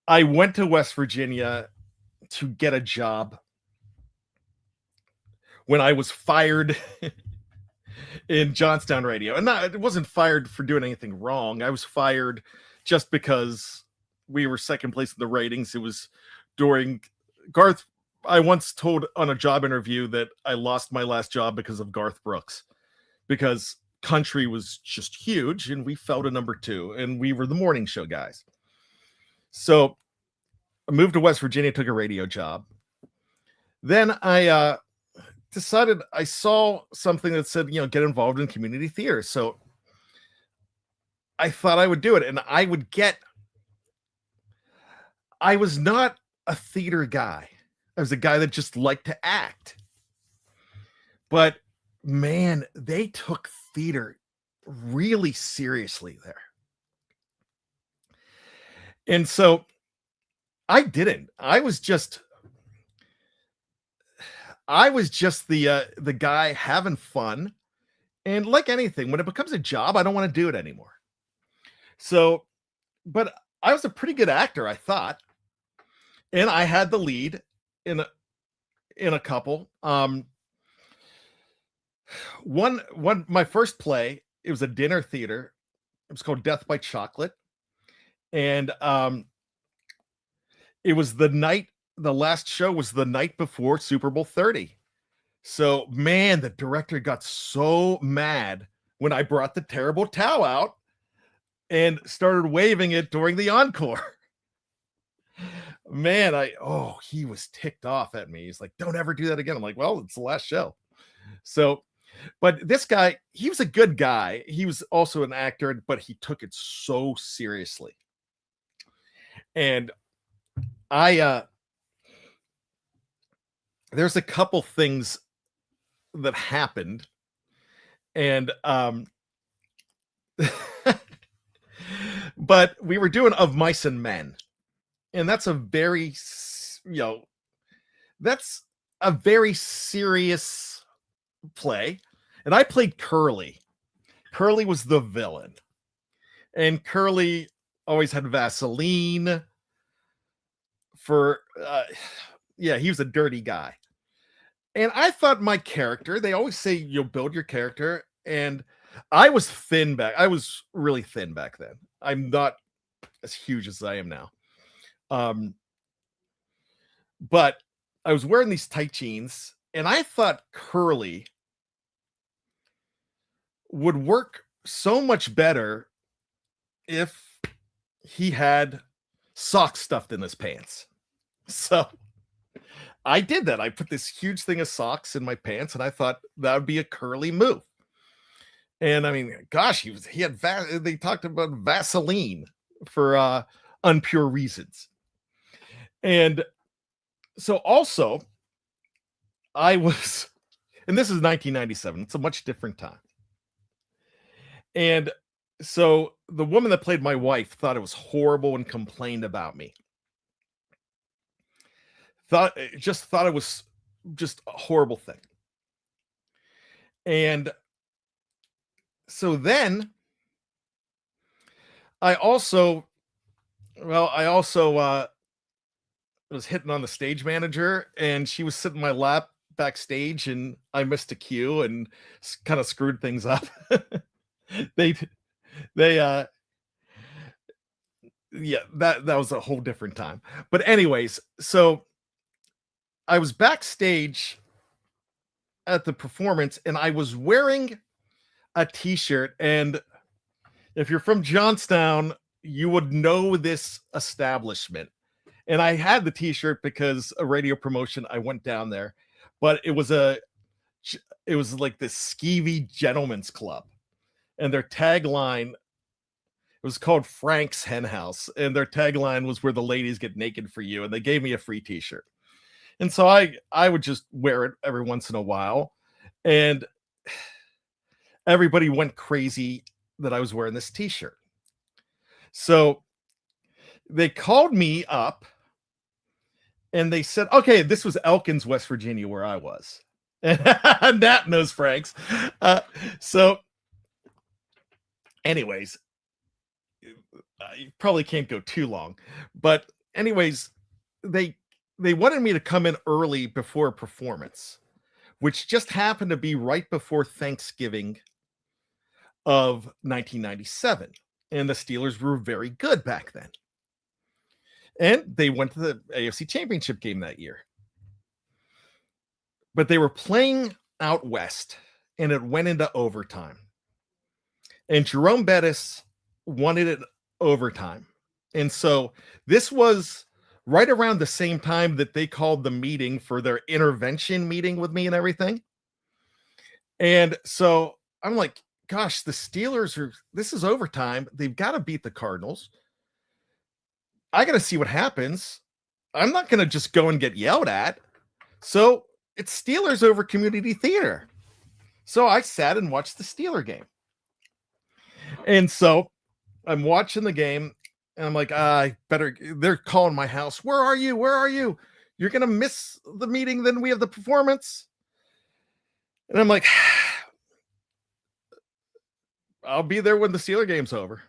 Speaker 1: I went to West Virginia to get a job when I was fired in Johnstown radio. And it wasn't fired for doing anything wrong. I was fired just because we were second place in the ratings. It was during Garth. I once told on a job interview that I lost my last job because of Garth Brooks, because country was just huge and we fell to number 2 and we were the morning show guys. So I moved to West Virginia, took a radio job. Then I decided, I saw something that said, get involved in community theater. So I thought I would do it, and I was not a theater guy. I was a guy that just liked to act. But man, they took theater really seriously there. And so I didn't. I was just the guy having fun. And like anything, when it becomes a job, I don't want to do it anymore. So, but I was a pretty good actor, I thought, and I had the lead in a couple. One my first play, it was a dinner theater. It was called Death by Chocolate, and it was the last show was the night before Super Bowl 30. So, man, the director got so mad when I brought the terrible towel out and started waving it during the encore. Man, he was ticked off at me. He's like, "Don't ever do that again." I'm like, "Well, it's the last show." So, but this guy, he was a good guy. He was also an actor, but he took it so seriously. And I there's a couple things that happened, and but we were doing Of Mice and Men, and that's a very that's a very serious play, and I played Curly. Curly was the villain, and Curly always had Vaseline for he was a dirty guy. And I thought my character, they always say you'll build your character, and I was thin I was really thin back then. I'm not as huge as I am now. But I was wearing these tight jeans, and I thought Curly would work so much better if he had socks stuffed in his pants. So I did that. I put this huge thing of socks in my pants, and I thought that would be a Curly move. And I mean, gosh, they talked about Vaseline for unpure reasons. And so also and this is 1997. It's a much different time. And so the woman that played my wife thought it was horrible and complained about me. Thought it was just a horrible thing. And so then I also was hitting on the stage manager, and she was sitting in my lap backstage, and I missed a cue and kind of screwed things up. they that was a whole different time. But anyways, so I was backstage at the performance, and I was wearing a t-shirt, and if you're from Johnstown, you would know this establishment. And I had the t-shirt because a radio promotion, I went down there, but it was like this skeevy gentleman's club, and their tagline, it was called Frank's Hen House, and their tagline was "Where the ladies get naked for you," and they gave me a free t-shirt. And so I would just wear it every once in a while, and everybody went crazy that I was wearing this t-shirt. So they called me up, and they said, okay, this was Elkins, West Virginia, where I was. And Nat knows Frank's. So anyways, you probably can't go too long. But anyways, they wanted me to come in early before a performance, which just happened to be right before Thanksgiving of 1997. And the Steelers were very good back then. And they went to the AFC Championship game that year. But they were playing out west, and it went into overtime. And Jerome Bettis wanted it overtime. And so this was right around the same time that they called the meeting for their intervention meeting with me and everything. And so I'm like, gosh, the Steelers this is overtime. They've got to beat the Cardinals. I got to see what happens. I'm not going to just go and get yelled at. So it's Steelers over Community Theater. So I sat and watched the Steeler game. And so I'm watching the game, and I'm like, they're calling my house. Where are you? Where are you? You're going to miss the meeting. Then we have the performance. And I'm like, I'll be there when the Steeler game's over.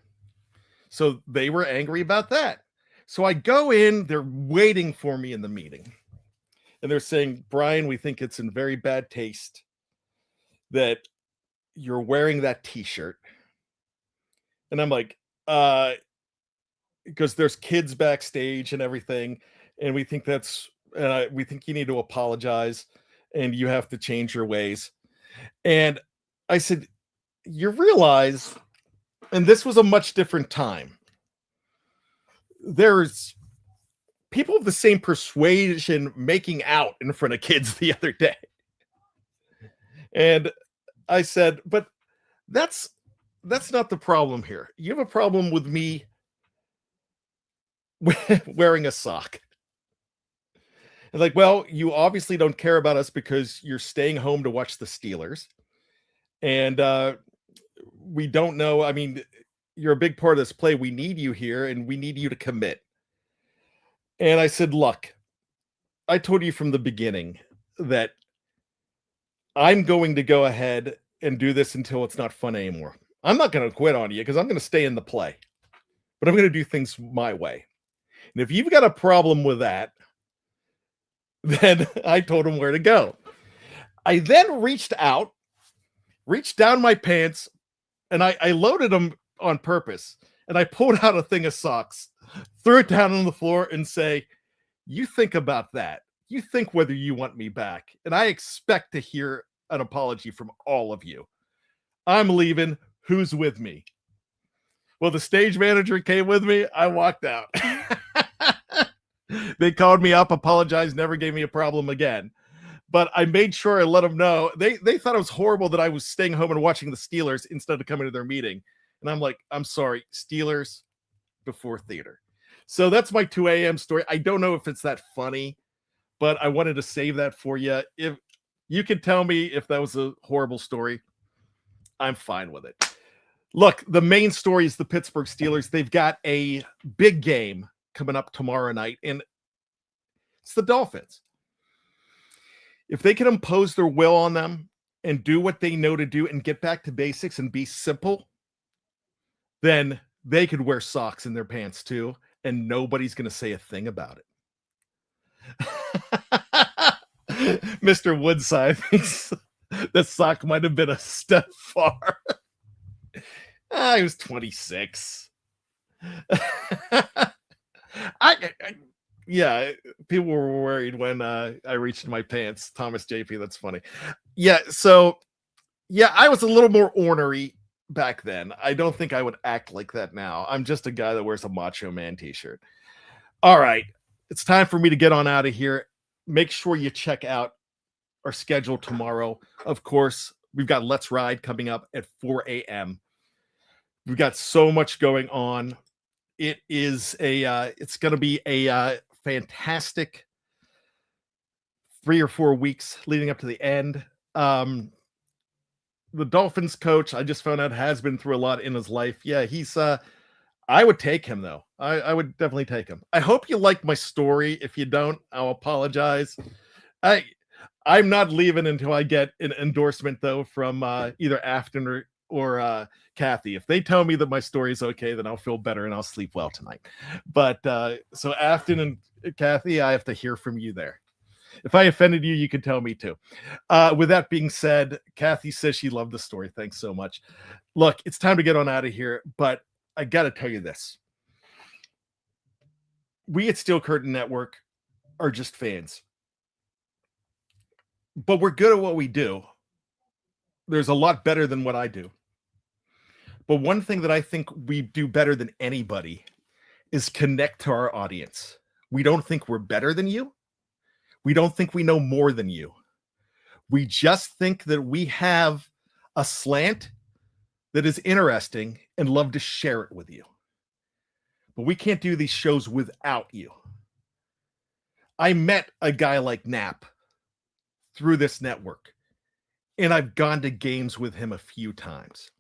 Speaker 1: So they were angry about that. So I go in, they're waiting for me in the meeting. And they're saying, Bryan, we think it's in very bad taste that you're wearing that t-shirt. And I'm like, because there's kids backstage and everything, and we think we think you need to apologize and you have to change your ways. And I said, you realize, and this was a much different time. There's people of the same persuasion making out in front of kids the other day. And I said, but that's not the problem here. You have a problem with me wearing a sock. And like, well, you obviously don't care about us because you're staying home to watch the Steelers. And we don't know. I mean, you're a big part of this play. We need you here and we need you to commit. And I said, look, I told you from the beginning that I'm going to go ahead and do this until it's not fun anymore. I'm not going to quit on you because I'm going to stay in the play, but I'm going to do things my way. And if you've got a problem with that, then I told him where to go. I then reached down my pants, and I loaded them on purpose. And I pulled out a thing of socks, threw it down on the floor, and say, you think about that. You think whether you want me back. And I expect to hear an apology from all of you. I'm leaving. Who's with me? Well, the stage manager came with me. I walked out. They called me up, apologized, never gave me a problem again. But I made sure I let them know. They thought it was horrible that I was staying home and watching the Steelers instead of coming to their meeting. And I'm like, I'm sorry, Steelers before theater. So that's my 2 a.m. story. I don't know if it's that funny, but I wanted to save that for you. If you could tell me if that was a horrible story, I'm fine with it. Look, the main story is the Pittsburgh Steelers. They've got a big game coming up tomorrow night, and it's the Dolphins. If they can impose their will on them and do what they know to do and get back to basics and be simple, then they could wear socks in their pants too, and nobody's going to say a thing about it. Mr. Woodside thinks the sock might have been a step far. He was 26. Yeah, people were worried when I reached my pants. Thomas JP, that's funny. Yeah, so yeah, I was a little more ornery back then. I don't think I would act like that now. I'm just a guy that wears a Macho Man t-shirt. All right, it's time for me to get on out of here. Make sure you check out our schedule tomorrow. Of course, we've got Let's Ride coming up at 4 a.m. We've got so much going on. It is it's going to be a fantastic 3 or 4 weeks leading up to the end. The Dolphins coach, I just found out, has been through a lot in his life. Yeah, he's I would take him though. I would definitely take him. I hope you like my story. If you don't, I'll apologize. I'm not leaving until I get an endorsement though from either Afton or Kathy. If they tell me that my story is okay, then I'll feel better and I'll sleep well tonight. But so Afton and Kathy, I have to hear from you there. If I offended you, you can tell me too. With that being said, Kathy says she loved the story. Thanks so much. Look, it's time to get on out of here, but I got to tell you this. We at Steel Curtain Network are just fans. But we're good at what we do. There's a lot better than what I do. But one thing that I think we do better than anybody is connect to our audience. We don't think we're better than you. We don't think we know more than you. We just think that we have a slant that is interesting and love to share it with you. But we can't do these shows without you. I met a guy like Knapp through this network, and I've gone to games with him a few times.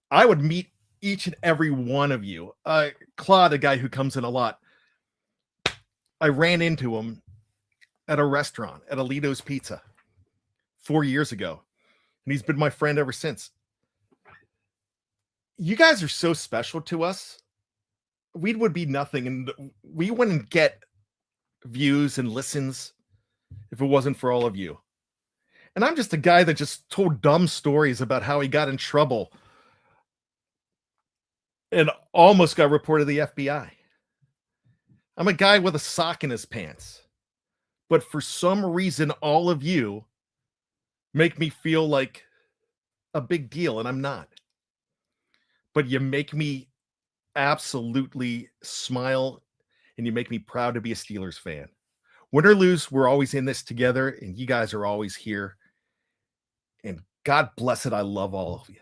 Speaker 1: I would meet each and every one of you. Claude, a guy who comes in a lot, I ran into him at a restaurant at Alito's Pizza 4 years ago, and he's been my friend ever since. You guys are so special to us. We would be nothing, and we wouldn't get views and listens if it wasn't for all of you. And I'm just a guy that just told dumb stories about how he got in trouble and almost got reported to the FBI. I'm a guy with a sock in his pants. But for some reason, all of you make me feel like a big deal, and I'm not. But you make me absolutely smile, and you make me proud to be a Steelers fan. Win or lose, we're always in this together, and you guys are always here. And God bless it, I love all of you.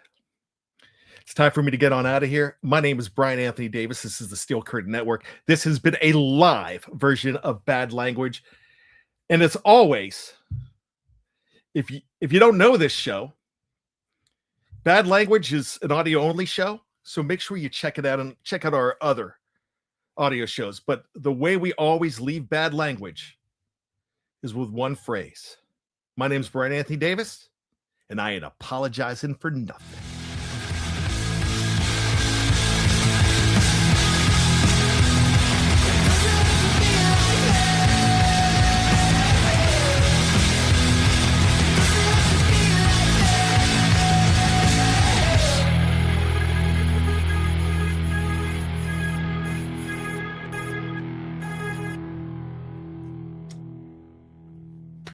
Speaker 1: It's time for me to get on out of here. My name is Bryan Anthony Davis. This is the Steel Curtain Network. This has been a live version of Bad Language. And as always, if you don't know this show, Bad Language is an audio-only show. So make sure you check it out and check out our other audio shows. But the way we always leave Bad Language is with one phrase. My name is Bryan Anthony Davis, and I ain't apologizing for nothing.